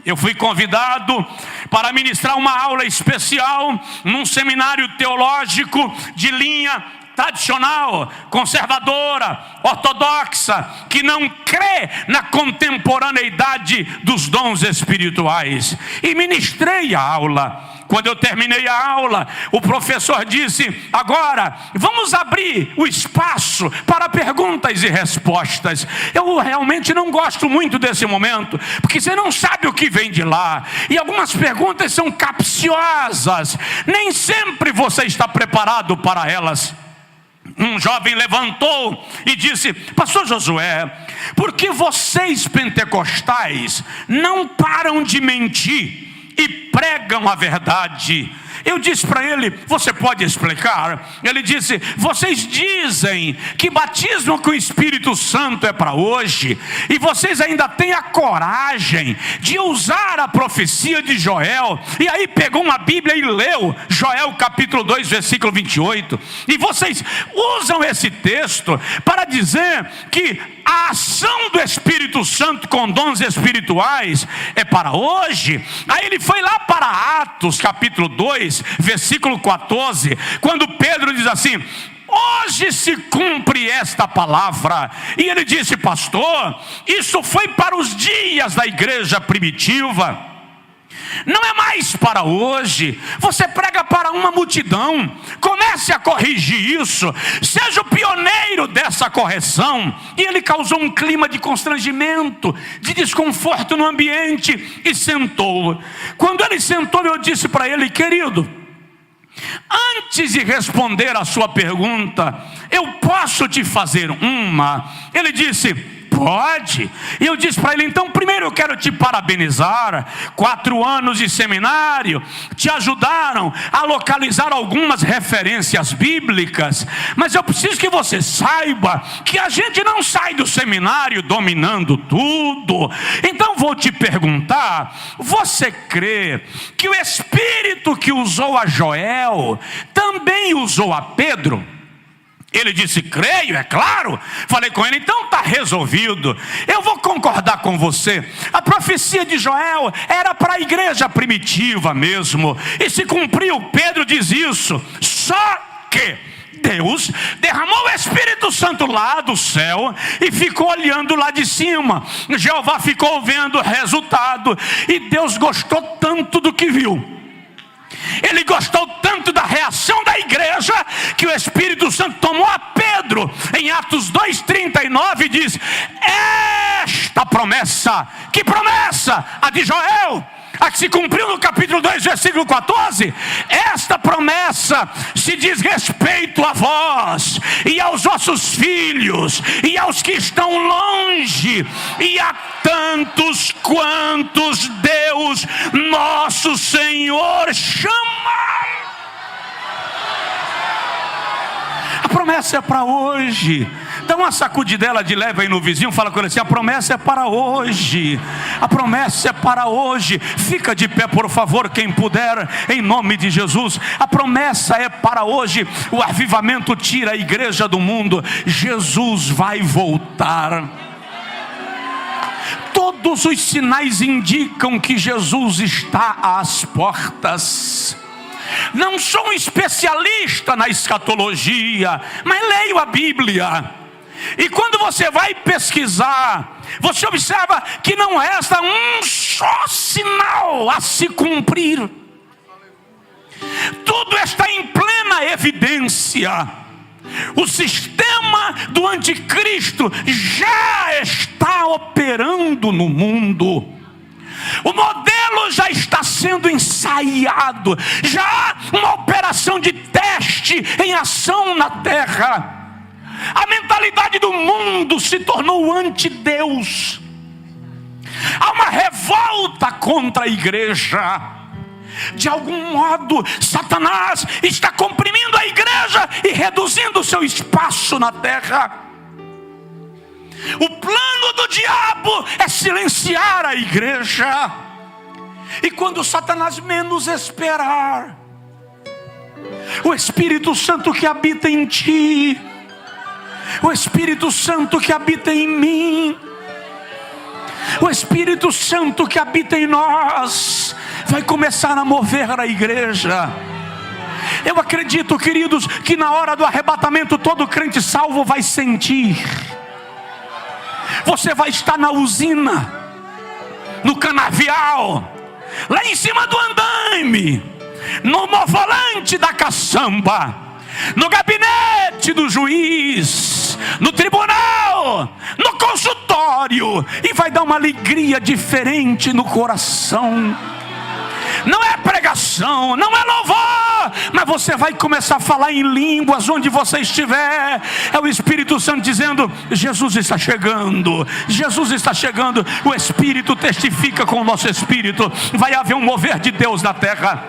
Eu fui convidado para ministrar uma aula especial num seminário teológico de linha tradicional, conservadora, ortodoxa, que não crê na contemporaneidade dos dons espirituais. E ministrei a aula. Quando eu terminei a aula, o professor disse: agora vamos abrir o espaço para perguntas e respostas. Eu realmente não gosto muito desse momento, porque você não sabe o que vem de lá, e algumas perguntas são capciosas, nem sempre você está preparado para elas. Um jovem levantou e disse: pastor Josué, por que vocês pentecostais não param de mentir e pregam a verdade? Eu disse para ele: você pode explicar? Ele disse: vocês dizem que batismo com o Espírito Santo é para hoje, e vocês ainda têm a coragem de usar a profecia de Joel. E aí pegou uma Bíblia e leu Joel capítulo 2, versículo 28. E vocês usam esse texto para dizer que a ação do Espírito Santo com dons espirituais é para hoje. Aí ele foi lá para Atos capítulo 2, versículo 14, quando Pedro diz assim: hoje se cumpre esta palavra. E ele disse: pastor, isso foi para os dias da igreja primitiva, não é mais para hoje. Você prega para uma multidão, comece a corrigir isso, seja o pioneiro dessa correção. E ele causou um clima de constrangimento, de desconforto no ambiente, e sentou. Quando ele sentou, eu disse para ele: querido, antes de responder a sua pergunta, eu posso te fazer uma? Ele disse: pode. E eu disse para ele: então primeiro eu quero te parabenizar. 4 anos de seminário te ajudaram a localizar algumas referências bíblicas, mas eu preciso que você saiba que a gente não sai do seminário dominando tudo. Então vou te perguntar: você crê que o Espírito que usou a Joel também usou a Pedro? Ele disse: creio, é claro. Falei com ele: então está resolvido. Eu vou concordar com você. A profecia de Joel era para a igreja primitiva mesmo, e se cumpriu. Pedro diz isso. Só que Deus derramou o Espírito Santo lá do céu e ficou olhando lá de cima. Jeová ficou vendo o resultado, e Deus gostou tanto do que viu. Ele gostou tanto da reação da igreja que o Espírito Santo tomou a Pedro. Em Atos 2,39 diz: esta promessa, que promessa? A de Joel. a que se cumpriu no capítulo 2, versículo 14, esta promessa se diz respeito a vós, e aos vossos filhos, e aos que estão longe, e a tantos quantos Deus, nosso Senhor, chama. A promessa é para hoje. Dá uma sacudidela de leve aí no vizinho, fala com ele assim: a promessa é para hoje. A promessa é para hoje. Fica de pé, por favor, quem puder, em nome de Jesus. A promessa é para hoje. O avivamento tira a igreja do mundo. Jesus vai voltar. Todos os sinais indicam que Jesus está às portas. Não sou um especialista na escatologia, mas leio a Bíblia. E quando você vai pesquisar, você observa que não resta um só sinal a se cumprir. Tudo está em plena evidência. O sistema do anticristo já está operando no mundo. O modelo já está sendo ensaiado. Já há uma operação de teste em ação na terra. A mentalidade do mundo se tornou anti-Deus. Há uma revolta contra a igreja. De algum modo, Satanás está comprimindo a igreja e reduzindo o seu espaço na terra. O plano do diabo é silenciar a igreja. E quando Satanás menos esperar, o Espírito Santo que habita em ti, o Espírito Santo que habita em mim, o Espírito Santo que habita em nós, vai começar a mover a igreja. Eu acredito, queridos, que na hora do arrebatamento todo crente salvo vai sentir. Você vai estar na usina, no canavial, lá em cima do andaime, no volante da caçamba, no gabinete do juiz, no tribunal, no consultório, e vai dar uma alegria diferente no coração. Não é pregação, não é louvor, mas você vai começar a falar em línguas onde você estiver. É o Espírito Santo dizendo: Jesus está chegando, Jesus está chegando. O Espírito testifica com o nosso espírito. Vai haver um mover de Deus na terra.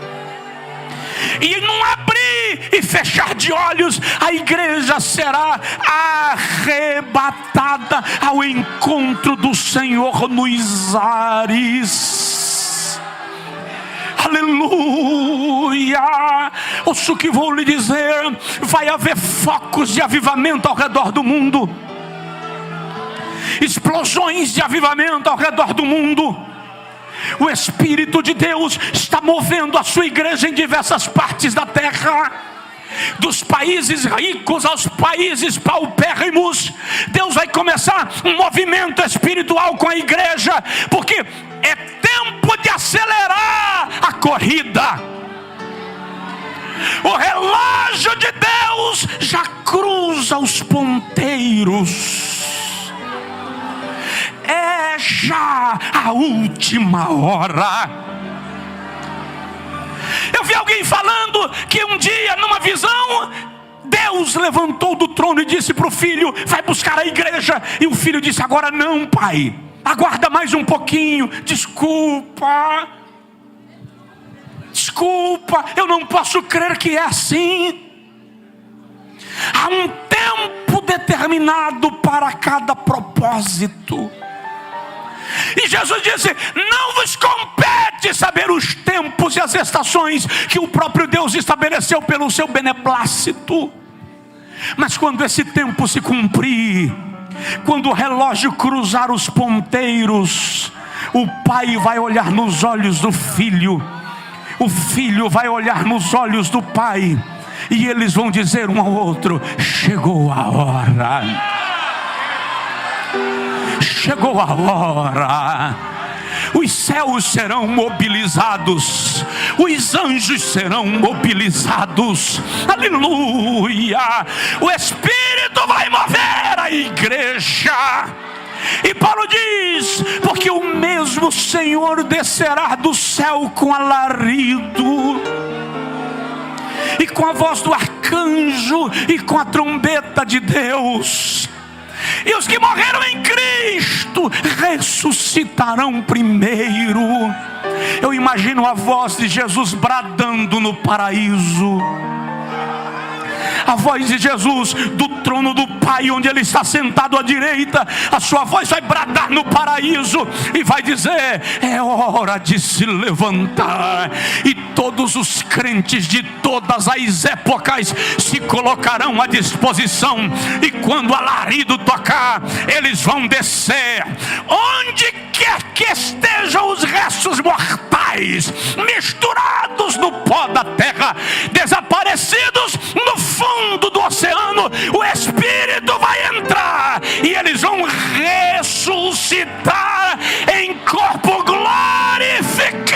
E num abrir e fechar de olhos, a igreja será arrebatada ao encontro do Senhor nos ares. Aleluia! Ouça o que vou lhe dizer. Vai haver focos de avivamento ao redor do mundo. Explosões de avivamento ao redor do mundo. O Espírito de Deus está movendo a sua igreja em diversas partes da terra. Dos países ricos aos países paupérrimos. Deus vai começar um movimento espiritual com a igreja, porque é tempo de acelerar a corrida. O relógio de Deus já cruza os ponteiros. É já a última hora. Eu vi alguém falando que um dia, numa visão, Deus levantou do trono e disse para o filho: vai buscar a igreja. E o filho disse: agora não, pai, aguarda mais um pouquinho. Desculpa, eu não posso crer que é assim. Há um tempo determinado para cada propósito. E Jesus disse: não vos compete saber os tempos e as estações que o próprio Deus estabeleceu pelo seu beneplácito. Mas quando esse tempo se cumprir, quando o relógio cruzar os ponteiros, o pai vai olhar nos olhos do filho, o filho vai olhar nos olhos do pai, e eles vão dizer um ao outro: chegou a hora. Chegou a hora. Os céus serão mobilizados, os anjos serão mobilizados. Aleluia. O Espírito vai mover a igreja. E Paulo diz: porque o mesmo Senhor descerá do céu com alarido, e com a voz do arcanjo, e com a trombeta de Deus. E os que morreram em Cristo ressuscitarão primeiro. Eu imagino a voz de Jesus bradando no paraíso. A voz de Jesus do trono do Pai, onde Ele está sentado à direita. A sua voz vai bradar no paraíso e vai dizer: é hora de se levantar. E todos os crentes de todas as épocas se colocarão à disposição. E quando o alarido tocar, eles vão descer. Onde quer que estejam os restos mortais, misturados no pó da terra, desaparecidos no fundo do oceano, o Espírito vai entrar e eles vão ressuscitar em corpo glorificado.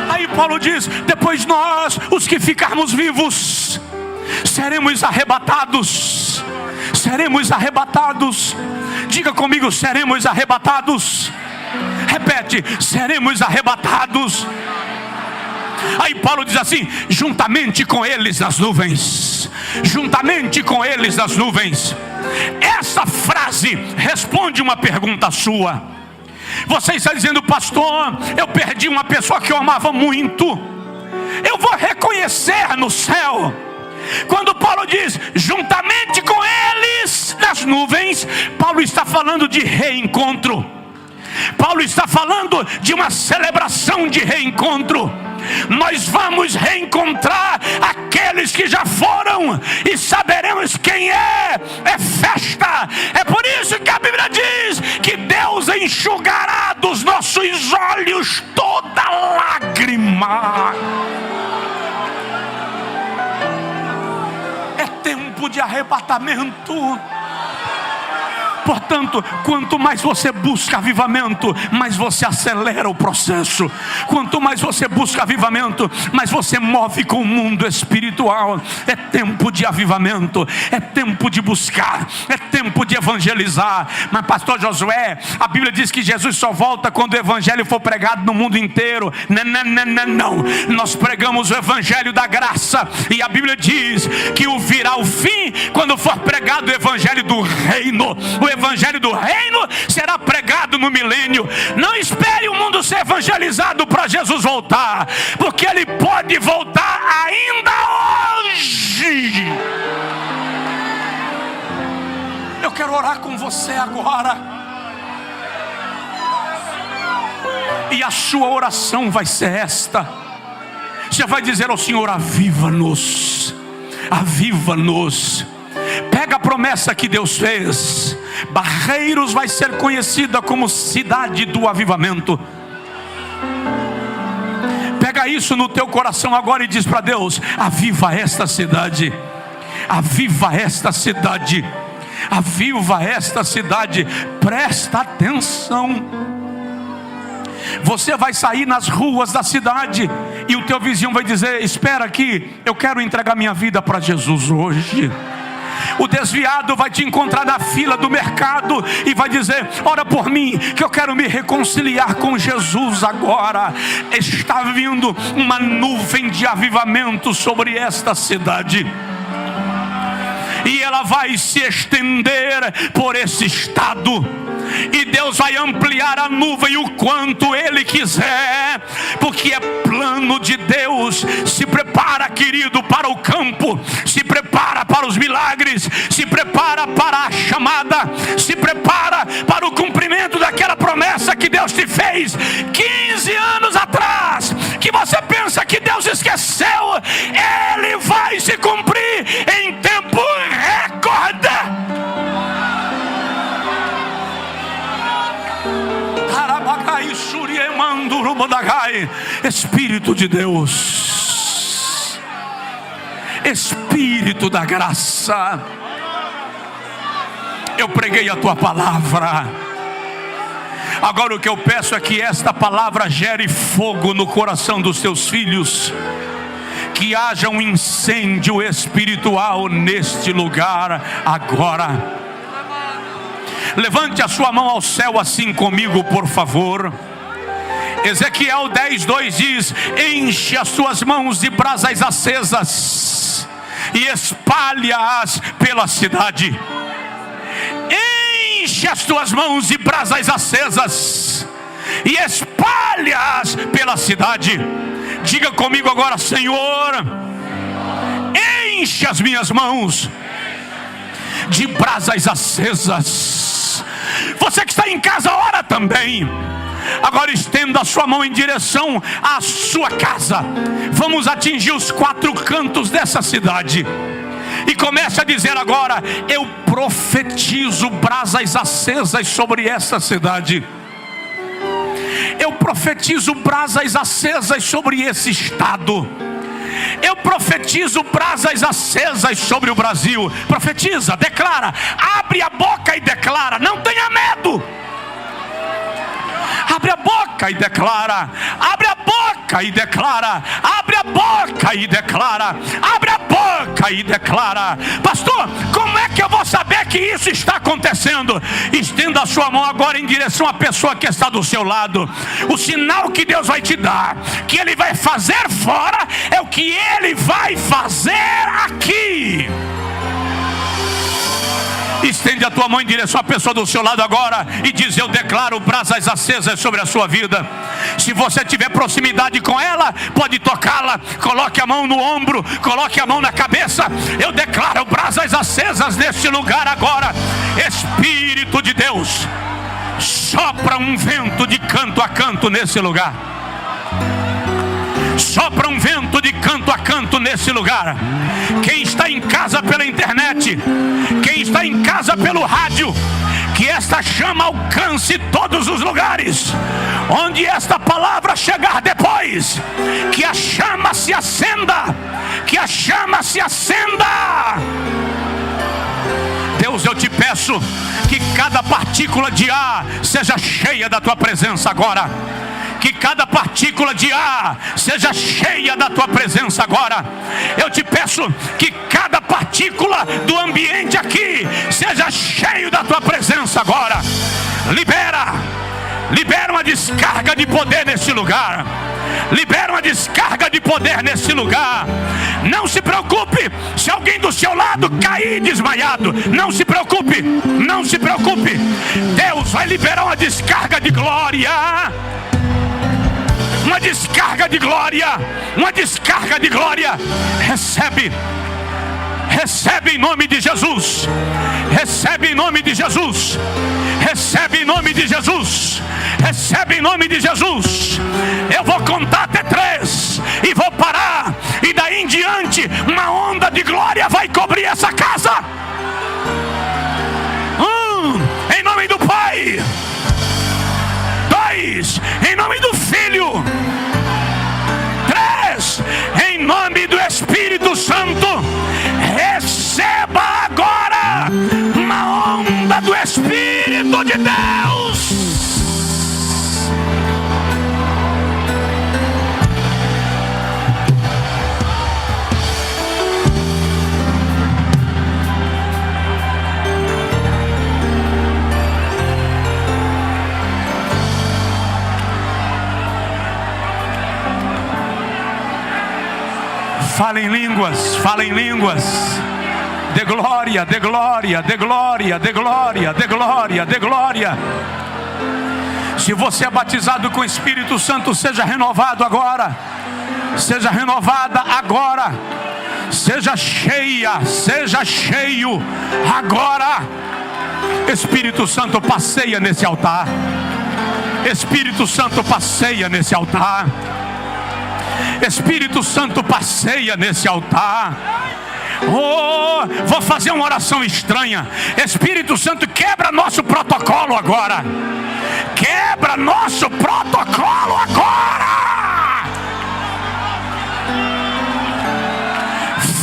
Aí Paulo diz: depois nós, os que ficarmos vivos, seremos arrebatados. Seremos arrebatados. Diga comigo: seremos arrebatados. Repete: seremos arrebatados. Aí Paulo diz assim: juntamente com eles nas nuvens. Juntamente com eles nas nuvens. Essa frase responde uma pergunta sua. Você está dizendo: pastor, eu perdi uma pessoa que eu amava muito, eu vou reconhecer no céu. Quando Paulo diz juntamente com eles nas nuvens, Paulo está falando de reencontro. Paulo está falando de uma celebração de reencontro. Nós vamos reencontrar aqueles que já foram e saberemos quem é. É festa. É por isso que a Bíblia diz que Deus enxugará dos nossos olhos toda lágrima. É tempo de arrebatamento. Portanto, quanto mais você busca avivamento, mais você acelera o processo. Quanto mais você busca avivamento, mais você move com o mundo espiritual. É tempo de avivamento, é tempo de buscar, é tempo de evangelizar. Mas pastor Josué, a Bíblia diz que Jesus só volta quando o evangelho for pregado no mundo inteiro. Não. Nós pregamos o evangelho da graça, e a Bíblia diz que virá o fim quando for pregado o evangelho do reino. O evangelho do reino será pregado no milênio. Não espere o mundo ser evangelizado para Jesus voltar, porque Ele pode voltar ainda hoje. Eu quero orar com você agora, e a sua oração vai ser esta. Você vai dizer ao Senhor: aviva-nos, aviva-nos. Pega a promessa que Deus fez. Barreiros vai ser conhecida como cidade do avivamento. Pega isso no teu coração agora e diz para Deus: aviva esta cidade. Aviva esta cidade. Aviva esta cidade. Presta atenção. Você vai sair nas ruas da cidade e o teu vizinho vai dizer: espera aqui, eu quero entregar minha vida para Jesus hoje. O desviado vai te encontrar na fila do mercado e vai dizer: ora por mim, que eu quero me reconciliar com Jesus agora. Está vindo uma nuvem de avivamento sobre esta cidade, e ela vai se estender por esse estado. E Deus vai ampliar a nuvem o quanto Ele quiser, porque é plano de Deus. Se prepara, querido, para o campo. Se prepara para os milagres. Se prepara para a chamada. Se prepara para o cumprimento daquela promessa que Deus te fez 15 anos atrás, que você pensa que Deus esqueceu. Ele vai se cumprir em tempo recorde. Espírito de Deus, Espírito da graça, eu preguei a tua palavra. Agora o que eu peço é que esta palavra gere fogo no coração dos teus filhos, que haja um incêndio espiritual neste lugar agora. Levante a sua mão ao céu assim comigo, por favor. Ezequiel 10:2 diz: enche as tuas mãos de brasas acesas e espalha-as pela cidade. Enche as tuas mãos de brasas acesas e espalha-as pela cidade. Diga comigo agora: Senhor, enche as minhas mãos de brasas acesas. Você que está em casa, ora também. Agora estenda a sua mão em direção à sua casa. Vamos atingir os 4 cantos dessa cidade. E comece a dizer agora: eu profetizo brasas acesas sobre essa cidade. Eu profetizo brasas acesas sobre esse estado. Eu profetizo brasas acesas sobre o Brasil. Profetiza, declara, abre a boca e declara, não tenha medo. Abre a boca e declara, abre a boca e declara, abre a boca e declara, abre a boca e declara. Pastor, como é que eu vou saber que isso está acontecendo? Estenda a sua mão agora em direção à pessoa que está do seu lado. O sinal que Deus vai te dar, que Ele vai fazer fora, é o que Ele vai fazer aqui. Estende a tua mão em direção à pessoa do seu lado agora e diz: eu declaro brasas acesas sobre a sua vida. Se você tiver proximidade com ela, pode tocá-la. Coloque a mão no ombro, coloque a mão na cabeça. Eu declaro brasas acesas neste lugar agora. Espírito de Deus, sopra um vento de canto a canto nesse lugar. Sopra um vento de canto a canto nesse lugar. Quem está em casa pela internet, quem está em casa pelo rádio, que esta chama alcance todos os lugares. Onde esta palavra chegar depois, que a chama se acenda, que a chama se acenda. Deus, eu te peço que cada partícula de ar seja cheia da tua presença agora. Que cada partícula de ar seja cheia da tua presença agora. Eu te peço que cada partícula do ambiente aqui seja cheio da tua presença agora. Libera uma descarga de poder nesse lugar. Libera uma descarga de poder nesse lugar. Não se preocupe se alguém do seu lado cair desmaiado. Não se preocupe, não se preocupe. Deus vai liberar uma descarga de glória. Uma descarga de glória, uma descarga de glória. Recebe, recebe em nome de Jesus. Recebe em nome de Jesus. Recebe em nome de Jesus. Recebe em nome de Jesus. Eu vou contar até 3 e vou parar. E daí em diante, uma onda de glória vai cobrir essa casa. Em nome do Pai. 2, em nome do Filho. 3, em nome do Espírito Santo. Receba agora uma onda do Espírito de Deus. Fala em línguas, fala em línguas. De glória, de glória, de glória, de glória, de glória, de glória. Se você é batizado com o Espírito Santo, seja renovado agora. Seja renovada agora. Seja cheia, seja cheio agora. Espírito Santo, passeia nesse altar. Espírito Santo, passeia nesse altar. Espírito Santo, passeia nesse altar. Vou fazer uma oração estranha. Espírito Santo, quebra nosso protocolo agora. Quebra nosso protocolo agora.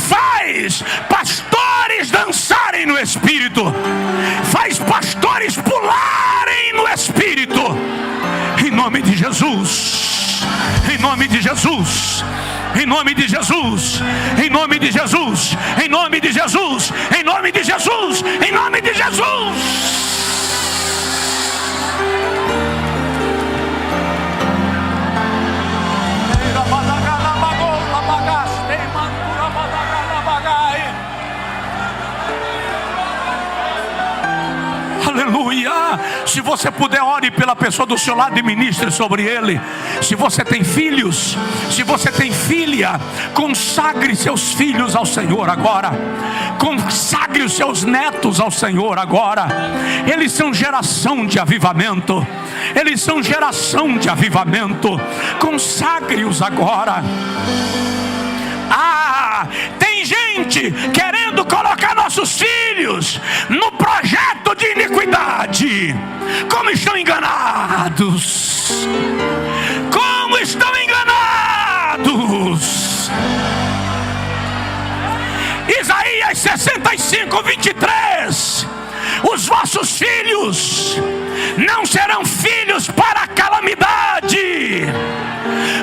Faz pastores dançarem no Espírito. Faz pastores pularem no Espírito. Em nome de Jesus. Em nome de Jesus, em nome de Jesus, em nome de Jesus, em nome de Jesus, em nome de Jesus, em nome de Jesus. Se você puder, ore pela pessoa do seu lado e ministre sobre ele. Se você tem filhos, se você tem filha, consagre seus filhos ao Senhor agora. Consagre os seus netos ao Senhor agora. Eles são geração de avivamento. Eles são geração de avivamento. Consagre-os agora. Tem gente querendo colocar nossos filhos no projeto de iniquidade. Como estão enganados! Como estão enganados! Isaías 65:23. Os vossos filhos não serão filhos para a calamidade,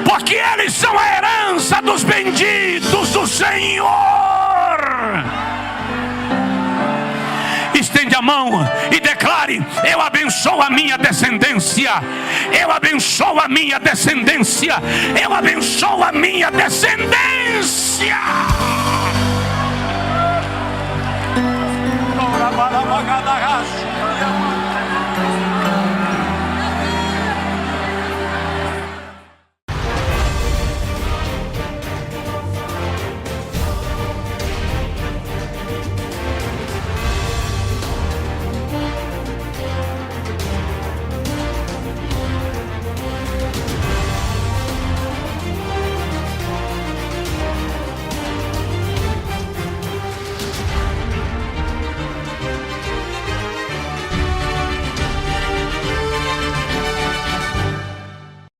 porque eles são a herança dos benditos do Senhor. Estende a mão e declare: eu abençoo a minha descendência. Eu abençoo a minha descendência. Eu abençoo a minha descendência.